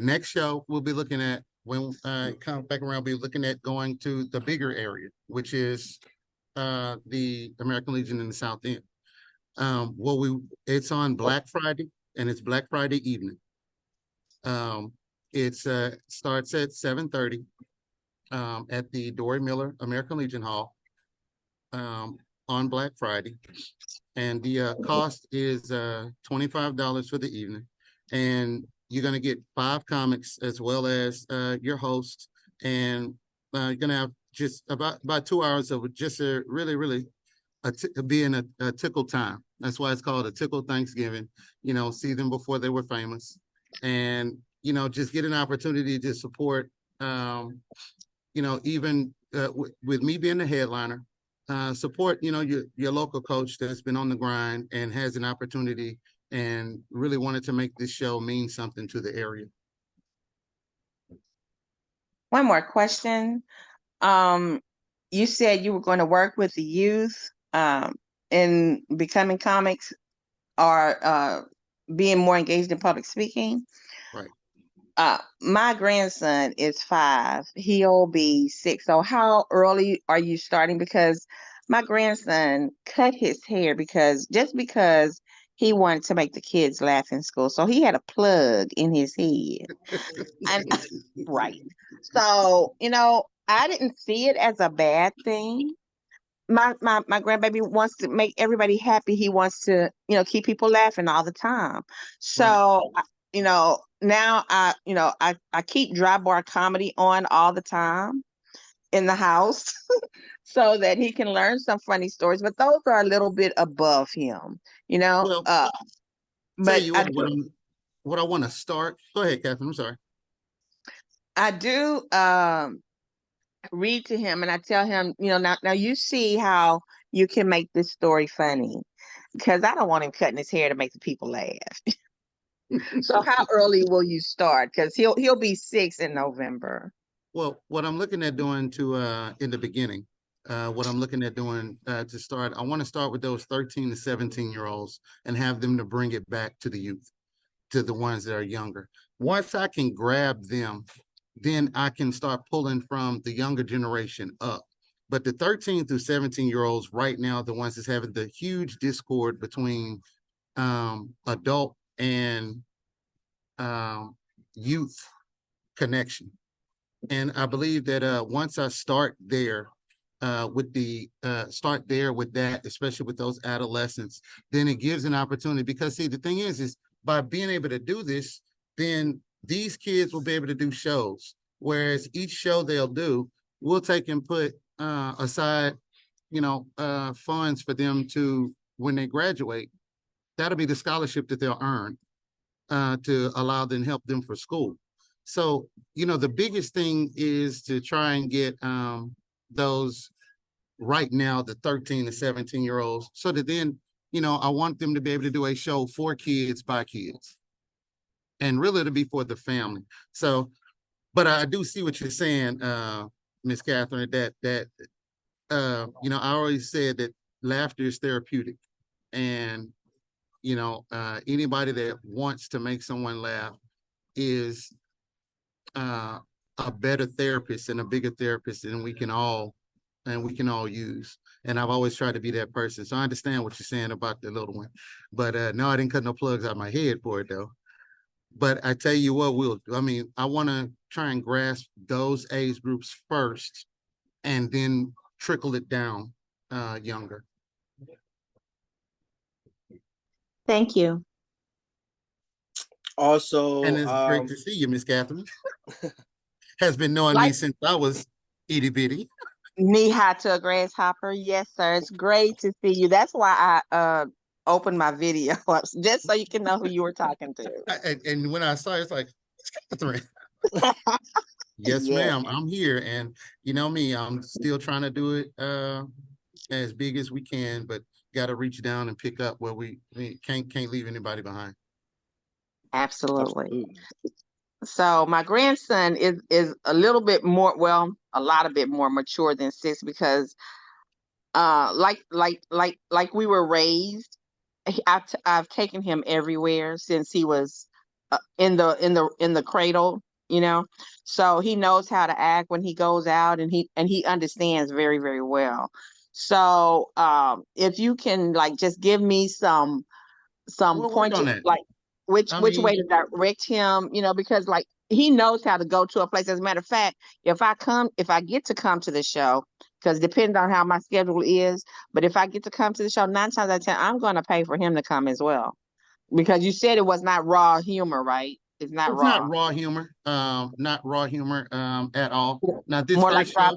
Speaker 11: next show we'll be looking at, when it comes back around, we'll be looking at going to the bigger area, which is the American Legion in the South End. It's on Black Friday, and it's Black Friday evening. It starts at 7:30 at the Dory Miller American Legion Hall on Black Friday, and the cost is $25 for the evening, and you're going to get 5 comics as well as your host, and you're going to have just about 2 hours of just a really being a tickle time. That's why it's called a tickle Thanksgiving. See them before they were famous, and just get an opportunity to support. Even with me being the headliner, support your local coach that's been on the grind and has an opportunity and really wanted to make this show mean something to the area.
Speaker 3: One more question. You said you were going to work with the youth in becoming comics or being more engaged in public speaking.
Speaker 11: Right.
Speaker 3: My grandson is 5. He'll be 6. So how early are you starting? Because my grandson cut his hair because he wanted to make the kids laugh in school. So he had a plug in his head. Right. So, I didn't see it as a bad thing. My grandbaby wants to make everybody happy. He wants to, keep people laughing all the time. So, now I keep dry bar comedy on all the time in the house so that he can learn some funny stories. But those are a little bit above him,
Speaker 11: Well,
Speaker 3: but
Speaker 11: what I want to start. Go ahead, Catherine. I'm sorry.
Speaker 3: I do read to him and I tell him, now you see how you can make this story funny, because I don't want him cutting his hair to make the people laugh. So how early will you start? Because he'll be 6 in November.
Speaker 11: Well, what I'm looking at doing in the beginning, what I'm looking at doing to start, I want to start with those 13 to 17-year-olds and have them to bring it back to the youth, to the ones that are younger. Once I can grab them, then I can start pulling from the younger generation up. But the 13 through 17-year-olds right now, the ones that's having the huge discord between adult and youth connection. And I believe that once I start there with that, especially with those adolescents, then it gives an opportunity. Because see, the thing is by being able to do this, then these kids will be able to do shows. Whereas each show they'll do, we'll take and put aside, funds for them to, when they graduate, that'll be the scholarship that they'll earn to allow them, help them for school. So, the biggest thing is to try and get those right now, the 13 to 17-year-olds, so that then, I want them to be able to do a show for kids by kids, and really to be for the family. So, but I do see what you're saying, Miss Catherine, that I always said that laughter is therapeutic, and anybody that wants to make someone laugh is a better therapist and a bigger therapist than we can all use. And I've always tried to be that person. So I understand what you're saying about the little one. But no, I didn't cut no plugs out my head for it though. But I tell you what, I want to try and grasp those age groups first and then trickle it down younger.
Speaker 3: Thank you.
Speaker 1: Also,
Speaker 11: And it's great to see you, Miss Catherine. Has been knowing me since I was itty bitty.
Speaker 3: Knee high to a grasshopper. Yes, sir. It's great to see you. That's why I opened my video up, just so you can know who you were talking to.
Speaker 11: And when I saw it, it's like, it's Catherine. Yes,
Speaker 3: Yeah.
Speaker 11: ma'am. I'm here, and you know me, I'm still trying to do it as big as we can, but got to reach down and pick up where we can't leave anybody behind.
Speaker 3: Absolutely. So my grandson is a little bit more, well, a lot of bit more mature than 6, because like we were raised. I've taken him everywhere since he was in the cradle, so he knows how to act when he goes out, and he understands very, very well. So if you can just give me some pointers, which way to direct him, because he knows how to go to a place. As a matter of fact, if I get to come to the show, because depending on how my schedule is, but if I get to come to the show, 9 times out of 10, I'm going to pay for him to come as well. Because you said it was not raw humor, right? It's not raw.
Speaker 11: Not raw humor. Not raw humor at all. Now this
Speaker 3: more
Speaker 11: first
Speaker 3: like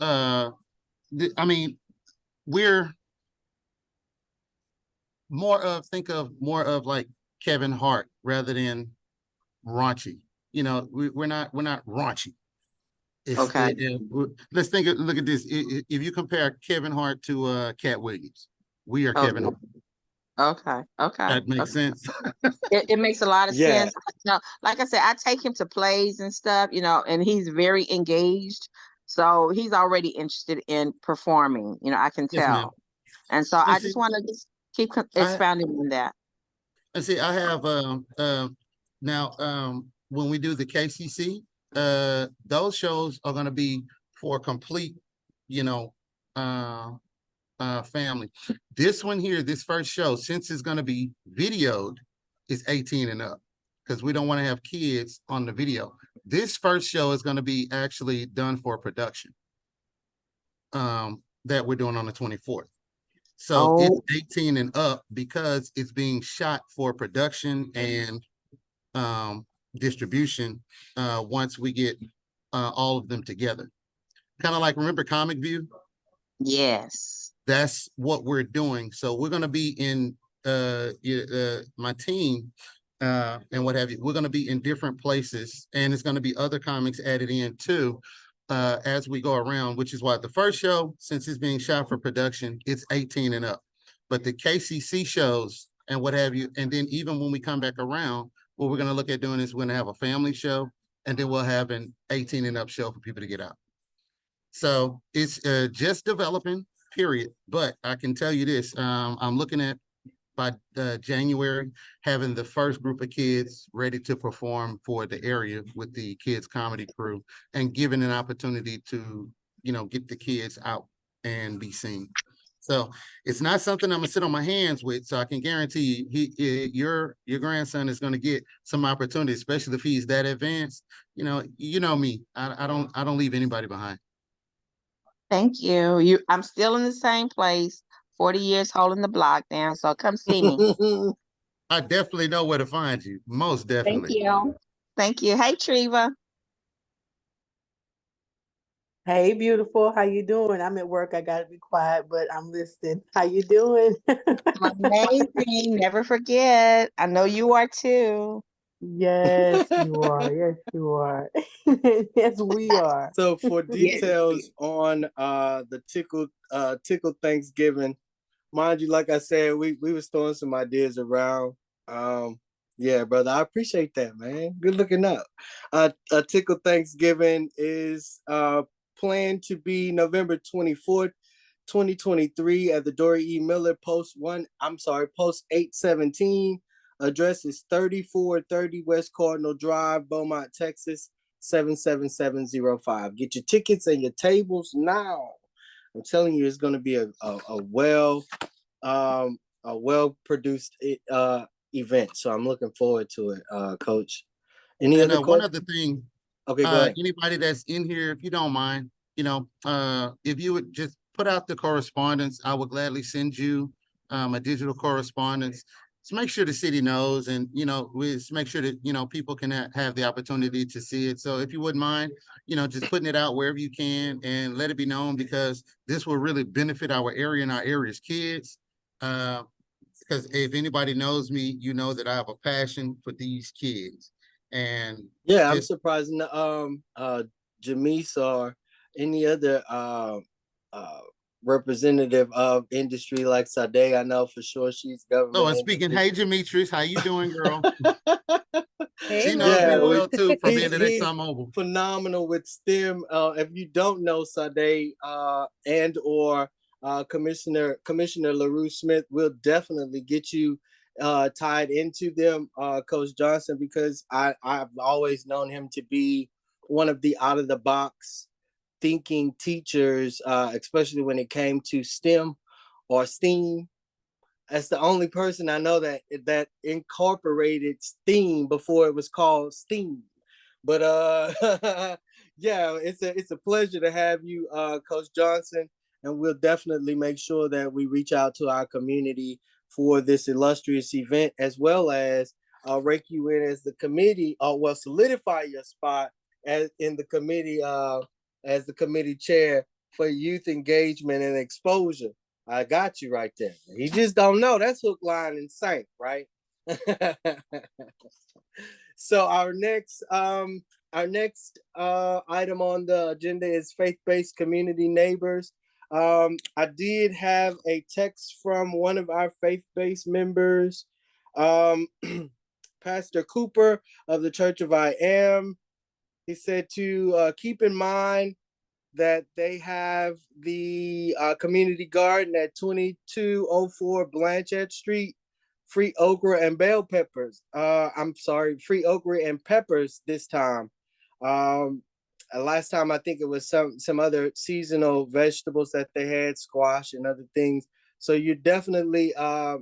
Speaker 11: show, we're think of more of like Kevin Hart rather than raunchy. We're not raunchy.
Speaker 3: Okay.
Speaker 11: Let's look at this. If you compare Kevin Hart to Cat Williams, we are Kevin Hart.
Speaker 3: Okay.
Speaker 11: That makes sense.
Speaker 3: It makes a lot of sense. Like I said, I take him to plays and stuff, and he's very engaged. So he's already interested in performing, I can tell.
Speaker 11: Yes,
Speaker 3: and so I just want to keep expounding on that.
Speaker 11: And see, I have now when we do the KCC, those shows are going to be for a complete, family. This one here, this first show, since it's going to be videoed, is 18 and up, because we don't want to have kids on the video. This first show is going to be actually done for production that we're doing on the 24th. So it's 18 and up because it's being shot for production and distribution once we get all of them together. Kind of like, remember Comic View?
Speaker 3: Yes.
Speaker 11: That's what we're doing. So we're going to be in my team and what have you. We're going to be in different places, and it's going to be other comics added in too as we go around, which is why the first show, since it's being shot for production, it's 18 and up. But the KCC shows and what have you, and then even when we come back around, what we're going to look at doing is we're going to have a family show, and then we'll have an 18 and up show for people to get out. So it's just developing, period. But I can tell you this, I'm looking at by January, having the first group of kids ready to perform for the area with the kids comedy crew, and giving an opportunity to, get the kids out and be seen. So it's not something I'm gonna sit on my hands with. So I can guarantee you, your grandson is gonna get some opportunity, especially if he's that advanced. You know me. I don't leave anybody behind.
Speaker 3: Thank you. I'm still in the same place, 40 years holding the block down. So come see me.
Speaker 11: I definitely know where to find you. Most definitely.
Speaker 3: Thank you. Thank you. Hey, Treva.
Speaker 4: Hey, beautiful. How you doing? I'm at work. I gotta be quiet, but I'm listening. How you doing?
Speaker 3: Amazing. Never forget. I know you are too.
Speaker 4: Yes, you are. Yes, you are. Yes, we are.
Speaker 1: So for
Speaker 3: Yes.
Speaker 1: details on the tickle Thanksgiving, mind you, like I said, we was throwing some ideas around. Yeah, brother, I appreciate that, man. Good looking up. A tickle Thanksgiving is planned to be November 24th, 2023 at the Dory E. Miller post 817. Address is 3430 West Cardinal Drive, Beaumont, Texas 77705. Get your tickets and your tables now. I'm telling you, it's going to be a well produced event. So I'm looking forward to it, Coach. Any
Speaker 11: And
Speaker 1: other
Speaker 11: one
Speaker 1: questions?
Speaker 11: other thing,
Speaker 1: Okay, go ahead.
Speaker 11: anybody that's in here, if you don't mind, if you would just put out the correspondence, I would gladly send you a digital correspondence. So make sure the city knows, and we just make sure that people can have the opportunity to see it. So if you wouldn't mind, just putting it out wherever you can and let it be known, because this will really benefit our area and our area's kids. Because if anybody knows me, you know that I have a passion for these kids. And
Speaker 1: Yeah, I'm
Speaker 11: just
Speaker 1: surprised Jamise or any other representative of industry like Sade. I know for sure she's government
Speaker 11: and speaking,
Speaker 1: industry.
Speaker 11: hey Demetrius, how you doing, girl?
Speaker 8: Hey,
Speaker 11: She knows me
Speaker 1: Yeah,
Speaker 11: well too from being at
Speaker 1: he's
Speaker 11: ExxonMobil.
Speaker 1: phenomenal with STEM. If you don't know Sade and or Commissioner LaRue Smith, will definitely get you tied into them, Coach Johnson, because I've always known him to be one of the out of the box thinking teachers, especially when it came to STEM or STEAM. That's the only person I know that incorporated STEAM before it was called STEAM. But yeah, it's a pleasure to have you, Coach Johnson, and we'll definitely make sure that we reach out to our community for this illustrious event, as well as rake you in as the committee, or solidify your spot as in the committee, as the committee chair for youth engagement and exposure. I got you right there. He just don't know. That's hook, line, and sinker, right? So our next item on the agenda is faith-based community neighbors. I did have a text from one of our faith-based members, Pastor Cooper of the Church of I Am. He said to keep in mind that they have the community garden at 2204 Blanchette Street, free okra and bell peppers. I'm sorry, free okra and peppers this time. Last time I think it was some other seasonal vegetables that they had, squash and other things. So you definitely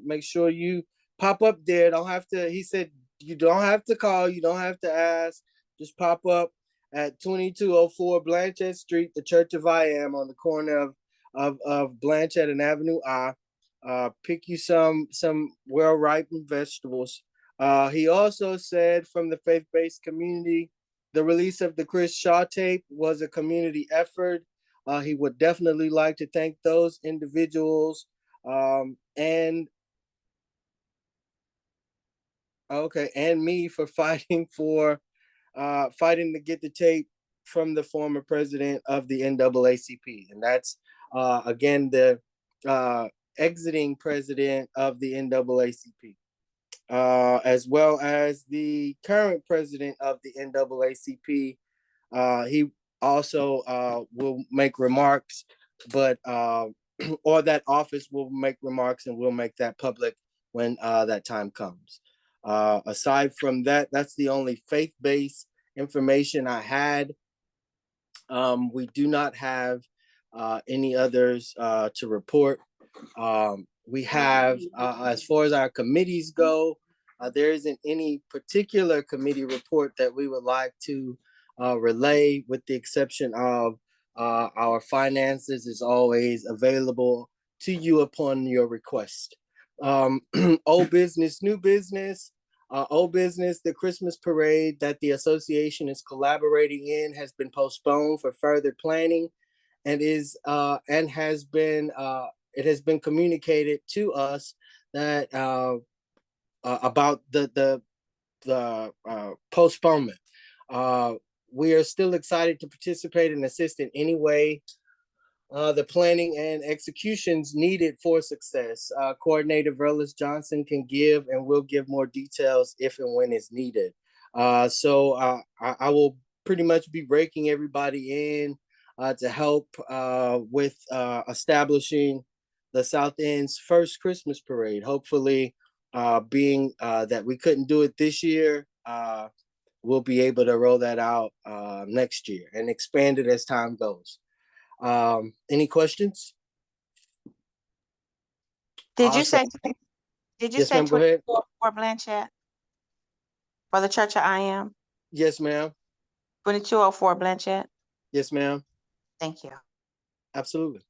Speaker 1: make sure you pop up there. Don't have to. He said you don't have to call. You don't have to ask. Just pop up at 2204 Blanchette Street, the Church of I Am, on the corner of Blanchette and Avenue I. Pick you some well-ripened vegetables. He also said from the faith-based community, the release of the Chris Shaw tape was a community effort. He would definitely like to thank those individuals and me for fighting to get the tape from the former president of the NAACP. And that's, again, the exiting president of the NAACP, as well as the current president of the NAACP. He also will make remarks, but or that office will make remarks, and we'll make that public when that time comes. Aside from that, that's the only faith-based information I had. We do not have any others to report. We have, as far as our committees go, there isn't any particular committee report that we would like to relay, with the exception of our finances is always available to you upon your request. Old business, new business. Old business, the Christmas parade that the association is collaborating in has been postponed for further planning, and it has been communicated to us that about the the postponement. We are still excited to participate and assist in any way the planning and executions needed for success. Coordinator Verlis Johnson can give and will give more details if and when it's needed. So I will pretty much be breaking everybody in to help with establishing the South End's first Christmas parade. Hopefully, being that we couldn't do it this year, we'll be able to roll that out next year and expand it as time goes. Any questions?
Speaker 3: Did you
Speaker 1: Awesome.
Speaker 3: say, did you
Speaker 1: Yes,
Speaker 3: say
Speaker 1: ma'am, go ahead.
Speaker 3: 24 for Blanchette? For the Church of I Am?
Speaker 1: Yes, ma'am.
Speaker 3: 2204 Blanchette?
Speaker 1: Yes, ma'am.
Speaker 3: Thank you.
Speaker 1: Absolutely.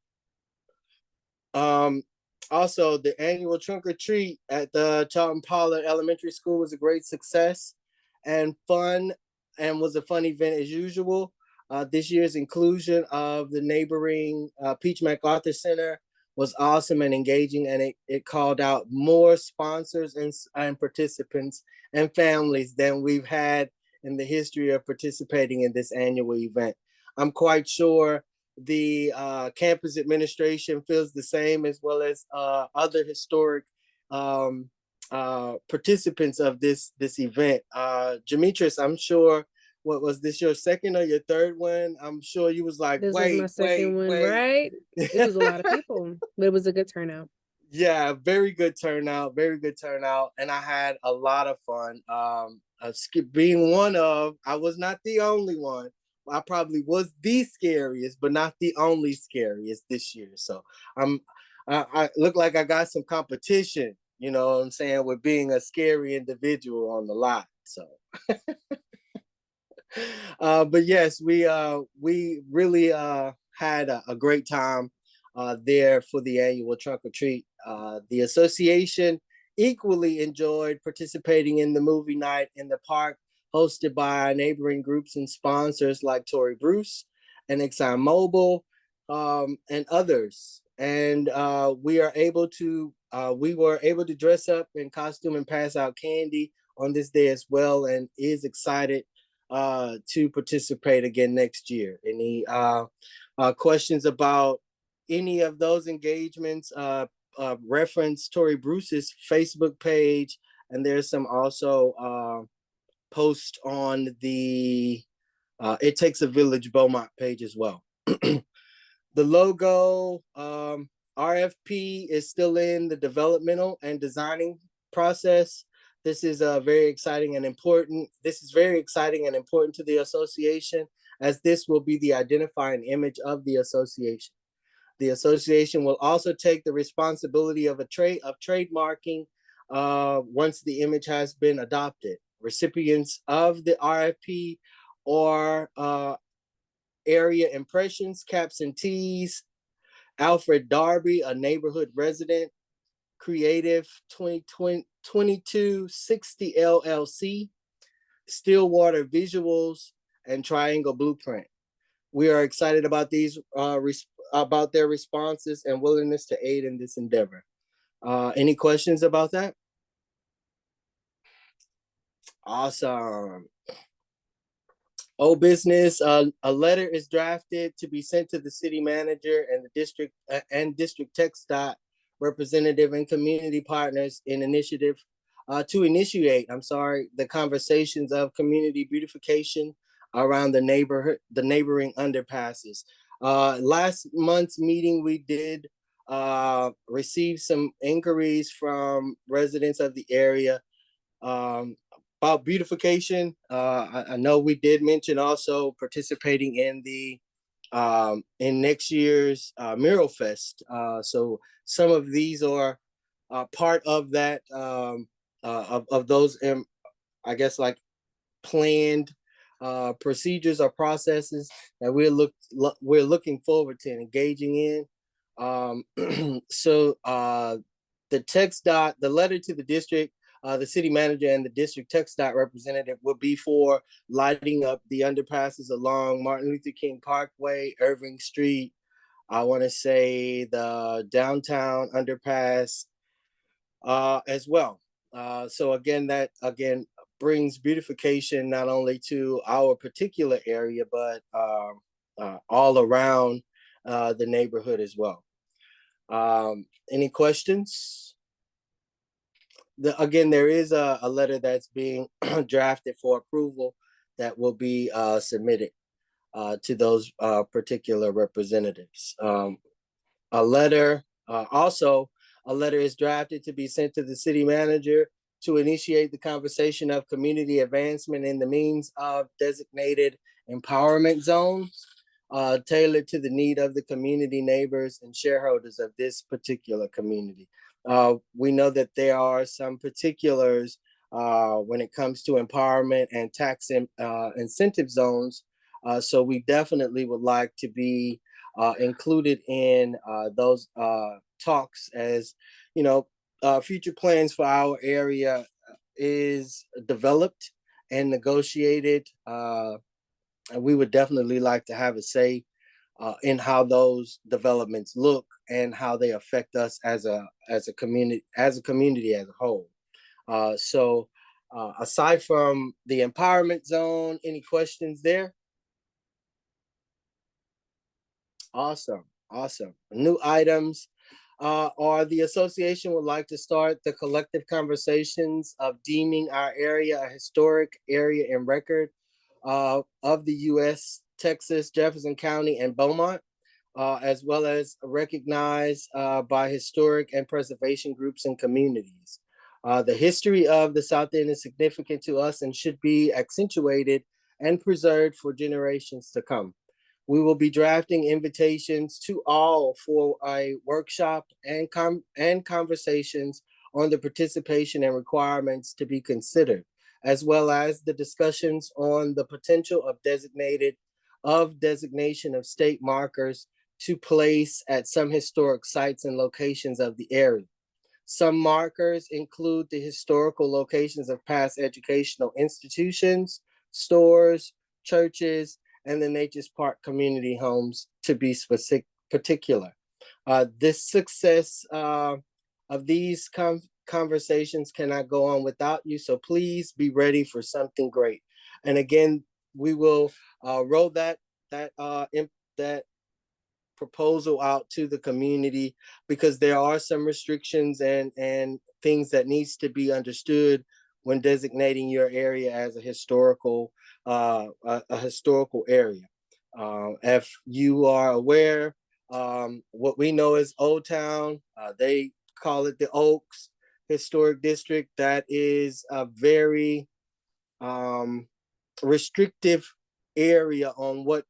Speaker 1: Also, the annual trunk or treat at the Charlton-Pollard Elementary School was a great success and fun, and was a fun event as usual. This year's inclusion of the neighboring Peach MacArthur Center was awesome and engaging, and it called out more sponsors and participants and families than we've had in the history of participating in this annual event. I'm quite sure the campus administration feels the same, as well as other historic participants of this event. Demetrius, I'm sure, what was this, your second or your third one? I'm sure you was like,
Speaker 8: This was my second one, right? It was a lot of people, but it was a good turnout.
Speaker 1: Yeah, very good turnout, very good turnout. And I had a lot of fun. Being one of, I was not the only one. I probably was the scariest, but not the only scariest this year. So I look like I got some competition, you know what I'm saying, with being a scary individual on the lot. So but yes, we really had a great time there for the annual trunk or treat. The association equally enjoyed participating in the movie night in the park, hosted by our neighboring groups and sponsors like Tory Bruce and ExxonMobil and others. And we were able to dress up in costume and pass out candy on this day as well, and is excited to participate again next year. Any questions about any of those engagements? Reference Tory Bruce's Facebook page, and there's some also post on the It Takes a Village Beaumont page as well. The logo RFP is still in the developmental and designing process. This is very exciting and important. This is very exciting and important to the association, as this will be the identifying image of the association. The association will also take the responsibility of trademarking once the image has been adopted. Recipients of the RFP or area impressions, caps and tees: Alfred Darby, a neighborhood resident; Creative 2260 LLC; Stillwater Visuals; and Triangle Blueprint. We are excited about these about their responses and willingness to aid in this endeavor. Any questions about that? Awesome. Old business, a letter is drafted to be sent to the city manager and the district district TxDOT representative and community partners in initiative to initiate, the conversations of community beautification around the neighboring underpasses. Last month's meeting, we did receive some inquiries from residents of the area about beautification. I know we did mention also participating in the in next year's Mural Fest. So some of these are part of that of those, I guess, like planned procedures or processes that we're looking forward to engaging in. So the TxDOT, the letter to the district, the city manager and the district TxDOT representative would be for lighting up the underpasses along Martin Luther King Parkway, Irving Street. I want to say the downtown underpass as well. So again, brings beautification not only to our particular area, but all around the neighborhood as well. Any questions? Again, there is a letter that's being drafted for approval that will be submitted to those particular representatives. A letter is drafted to be sent to the city manager to initiate the conversation of community advancement in the means of designated empowerment zones, tailored to the need of the community, neighbors, and shareholders of this particular community. We know that there are some particulars when it comes to empowerment and tax incentive zones. So we definitely would like to be included in those talks, as you know, future plans for our area is developed and negotiated. And we would definitely like to have a say in how those developments look and how they affect us as a community as a whole. So aside from the empowerment zone, any questions there? Awesome. New items are the association would like to start the collective conversations of deeming our area a historic area in record of the U.S., Texas, Jefferson County, and Beaumont, as well as recognized by historic and preservation groups and communities. The history of the South End is significant to us and should be accentuated and preserved for generations to come. We will be drafting invitations to all for a workshop and conversations on the participation and requirements to be considered, as well as the discussions on the potential of designation of state markers to place at some historic sites and locations of the area. Some markers include the historical locations of past educational institutions, stores, churches, and the Nature's Park community homes, to be specific, particular. This success of these conversations cannot go on without you, so please be ready for something great. And again, we will roll that proposal out to the community, because there are some restrictions and things that needs to be understood when designating your area as a historical area. If you are aware, what we know as Old Town, they call it the Oaks Historic District. That is a very restrictive area on what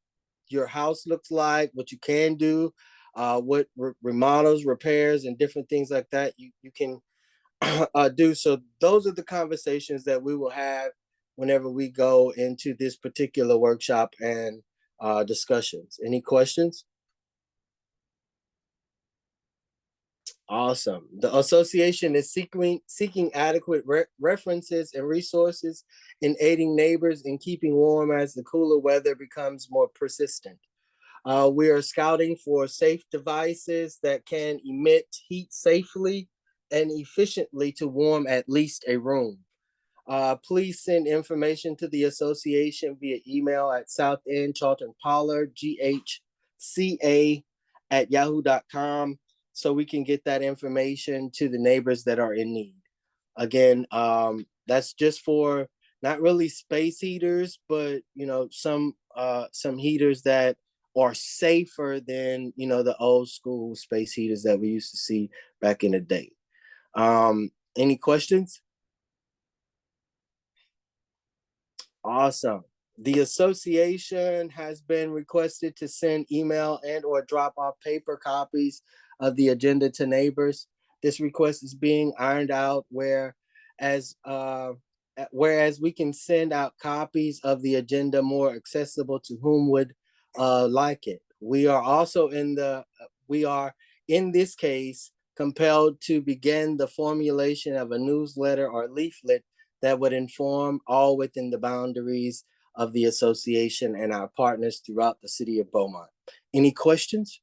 Speaker 1: your house looks like, what you can do, what remodels, repairs, and different things like that you can do. So those are the conversations that we will have whenever we go into this particular workshop and discussions. Any questions? Awesome. The association is seeking adequate references and resources in aiding neighbors in keeping warm as the cooler weather becomes more persistent. We are scouting for safe devices that can emit heat safely and efficiently to warm at least a room. Please send information to the association via email at Southend Charlton-Pollard, GHCA@yahoo.com, so we can get that information to the neighbors that are in need. Again, that's just for not really space heaters, but some heaters that are safer than the old school space heaters that we used to see back in the day. Any questions? Awesome. The association has been requested to send email and or drop off paper copies of the agenda to neighbors. This request is being ironed out whereas we can send out copies of the agenda more accessible to whom would like it. We are in this case compelled to begin the formulation of a newsletter or leaflet that would inform all within the boundaries of the association and our partners throughout the city of Beaumont. Any questions?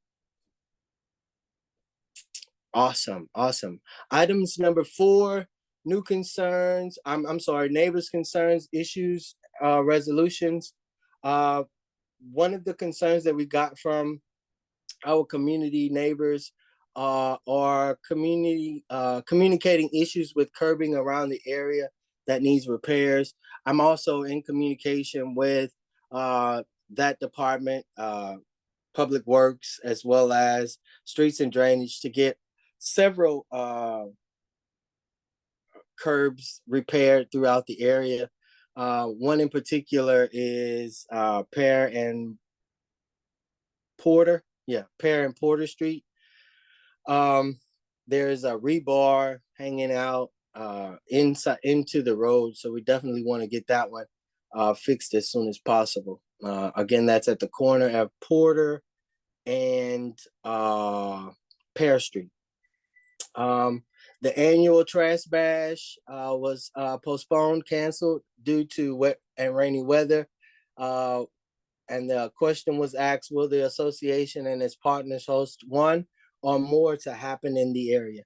Speaker 1: Awesome. Items number 4 new concerns, I'm sorry, neighbors' concerns, issues, resolutions. One of the concerns that we got from our community neighbors are communicating issues with curbing around the area that needs repairs. I'm also in communication with that department, Public Works, as well as Streets and Drainage, to get several curbs repaired throughout the area. One in particular is Pear and Porter. Yeah, Pear and Porter Street. There's a rebar hanging out inside into the road, so we definitely want to get that one fixed as soon as possible. Again, that's at the corner of Porter and Pear Street. The annual trash bash was postponed, canceled due to wet and rainy weather. And the question was asked, will the association and its partners host one or more to happen in the area?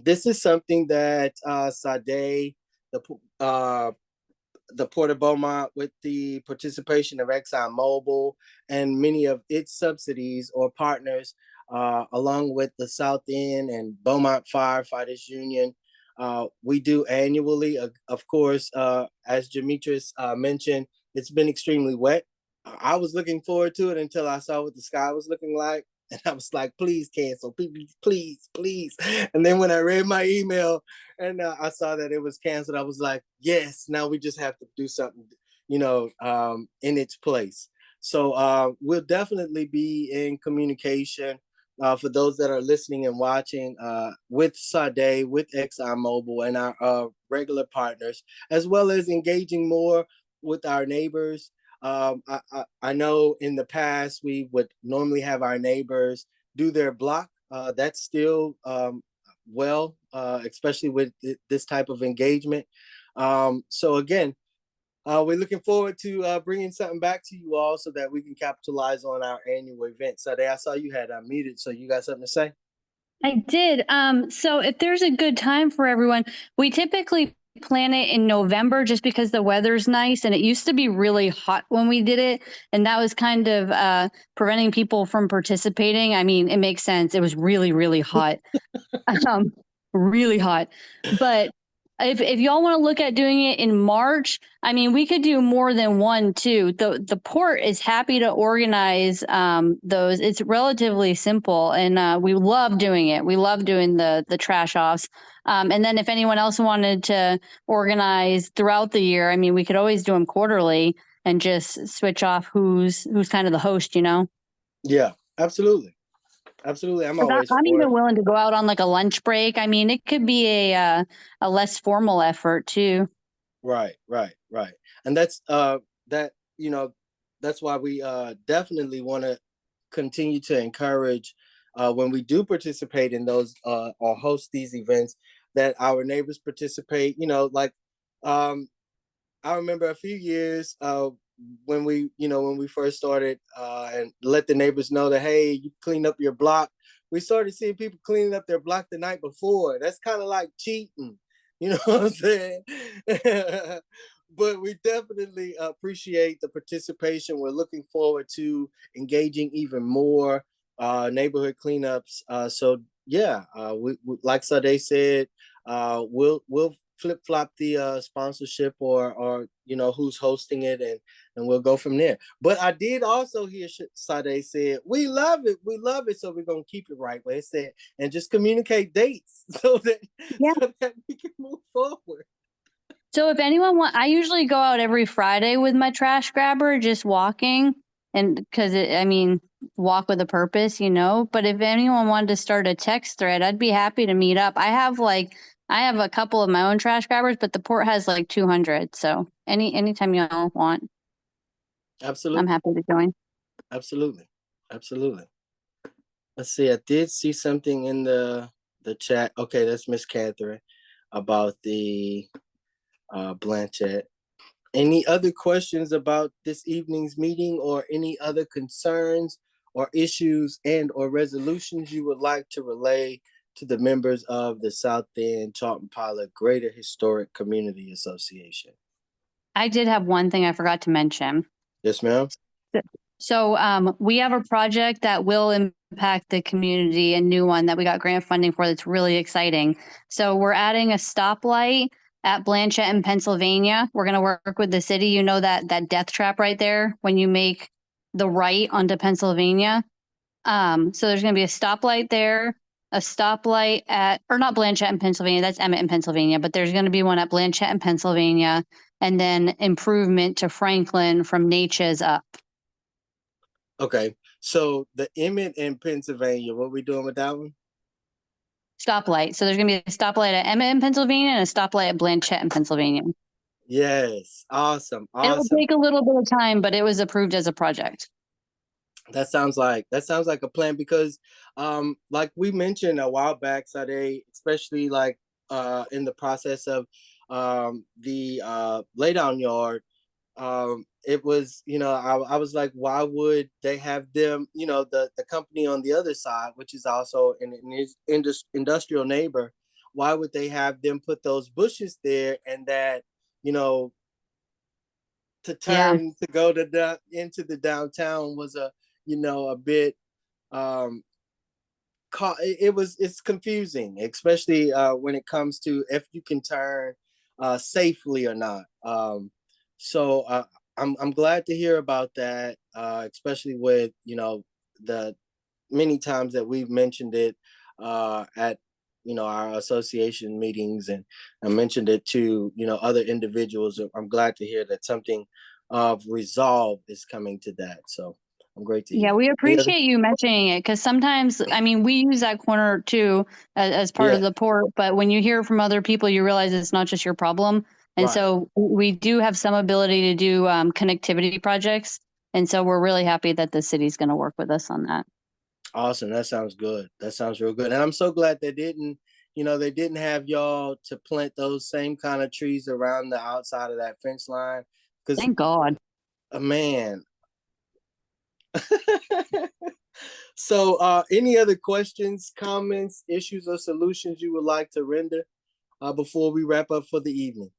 Speaker 1: This is something that Sade, the Port of Beaumont, with the participation of ExxonMobil and many of its subsidies or partners, along with the South End and Beaumont Firefighters Union, we do annually. Of course, as Demetrius mentioned, it's been extremely wet. I was looking forward to it until I saw what the sky was looking like. And I was like, please cancel, please, please, please. And then when I read my email and I saw that it was canceled, I was like, yes, now we just have to do something, in its place. So we'll definitely be in communication for those that are listening and watching with Sade, with ExxonMobil and our regular partners, as well as engaging more with our neighbors. I know in the past we would normally have our neighbors do their block. That's still especially with this type of engagement. So again, we're looking forward to bringing something back to you all so that we can capitalize on our annual event. So I saw you had muted, so you got something to say?
Speaker 2: I did. So if there's a good time for everyone, we typically plan it in November just because the weather's nice, and it used to be really hot when we did it, and that was kind of preventing people from participating. I mean, it makes sense. It was really, really hot. Really hot. But if y'all want to look at doing it in March, I mean, we could do more than one too. The port is happy to organize those. It's relatively simple, and we love doing it. We love doing the trash offs. And then if anyone else wanted to organize throughout the year, I mean, we could always do them quarterly and just switch off who's kind of the host,
Speaker 1: Yeah, absolutely. Absolutely. I'm
Speaker 2: even willing to go out on like a lunch break. I mean, it could be a less formal effort too.
Speaker 1: Right. And that's that's why we definitely want to continue to encourage when we do participate in those or host these events, that our neighbors participate. I remember a few years when we first started and let the neighbors know that, hey, you clean up your block. We started seeing people cleaning up their block the night before. That's kind of like cheating, you know what I'm saying? But we definitely appreciate the participation. We're looking forward to engaging even more neighborhood cleanups. So yeah, we like Sade said, we'll flip-flop the sponsorship or who's hosting it, and we'll go from there. But I did also hear Sade said, we love it, so we're gonna keep it right where it said, and just communicate dates so that we can move forward.
Speaker 2: So if anyone I usually go out every Friday with my trash grabber, just walking, and because walk with a purpose, but if anyone wanted to start a text thread, I'd be happy to meet up. I have a couple of my own trash grabbers, but the port has like 200. So anytime y'all want.
Speaker 1: Absolutely.
Speaker 2: I'm happy to join.
Speaker 1: Absolutely. Let's see. I did see something in the chat. Okay, that's Miss Catherine about the Blanchett. Any other questions about this evening's meeting, or any other concerns or issues and or resolutions you would like to relay to the members of the South End Charlton-Pollard Greater Historic Community Association.
Speaker 2: I did have one thing I forgot to mention.
Speaker 1: Yes, ma'am.
Speaker 2: So we have a project that will impact the community, a new one that we got grant funding for that's really exciting. So we're adding a stoplight at Blanchette in Pennsylvania. We're going to work with the city. You know that death trap right there when you make the right onto Pennsylvania. So there's going to be a stoplight there, a stoplight at, or not Blanchette in Pennsylvania, that's Emmett in Pennsylvania, but there's going to be one at Blanchette in Pennsylvania, and then improvement to Franklin from Natchez up.
Speaker 1: Okay, so the Emmett in Pennsylvania, what we doing with that one?
Speaker 2: Stoplight. So there's going to be a stoplight at Emmett in Pennsylvania and a stoplight at Blanchette in Pennsylvania.
Speaker 1: Yes, awesome,
Speaker 2: It'll
Speaker 1: awesome.
Speaker 2: take a little bit of time, but it was approved as a project.
Speaker 1: That sounds like a plan because, like we mentioned a while back, Sade, especially like in the process of the laydown yard, it was, you know, I was like, why would they have them, you know, the company on the other side, which is also an industrial neighbor, why would they have them put those bushes there, and that, you know, to turn to go to into the downtown was a, you know, a bit it's confusing, especially when it comes to if you can turn safely or not. So I'm glad to hear about that, especially with, you know, the many times that we've mentioned it at, you know, our association meetings, and I mentioned it to, you know, other individuals. I'm glad to hear that something of resolve is coming to that. So I'm great to hear.
Speaker 2: Yeah, we appreciate you mentioning it, because sometimes, I mean, we use that corner too as part of the port, but when you hear from other people, you realize it's not just your problem. And so we do have some ability to do connectivity projects. And so we're really happy that the city's going to work with us on that.
Speaker 1: Awesome. That sounds good. That sounds real good. And I'm so glad they didn't have y'all to plant those same kind of trees around the outside of that fence line.
Speaker 2: Thank God.
Speaker 1: Man. So any other questions, comments, issues, or solutions you would like to render before we wrap up for the evening?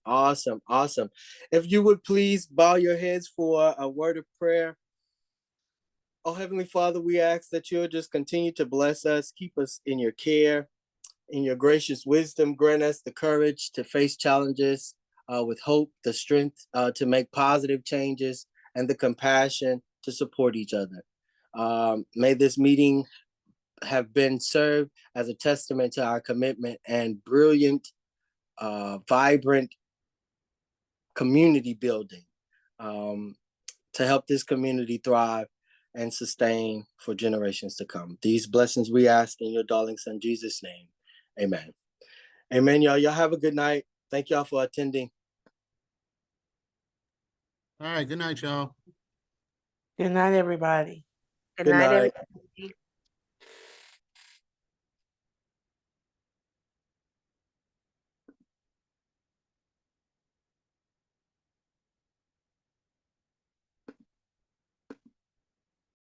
Speaker 1: Awesome. Awesome. If you would please bow your heads for a word of prayer. Oh, Heavenly Father, we ask that you'll just continue to bless us, keep us in your care, in your gracious wisdom, grant us the courage to face challenges with hope, the strength to make positive changes, and the compassion to support each other. May this meeting have been served as a testament to our commitment and brilliant, vibrant community building to help this community thrive and sustain for generations to come. These blessings we ask in your darling son, Jesus' name. Amen. Amen, y'all. Y'all have a good night. Thank y'all for attending.
Speaker 11: All right. Good night, y'all.
Speaker 4: Good night, everybody.
Speaker 3: Good night, everybody.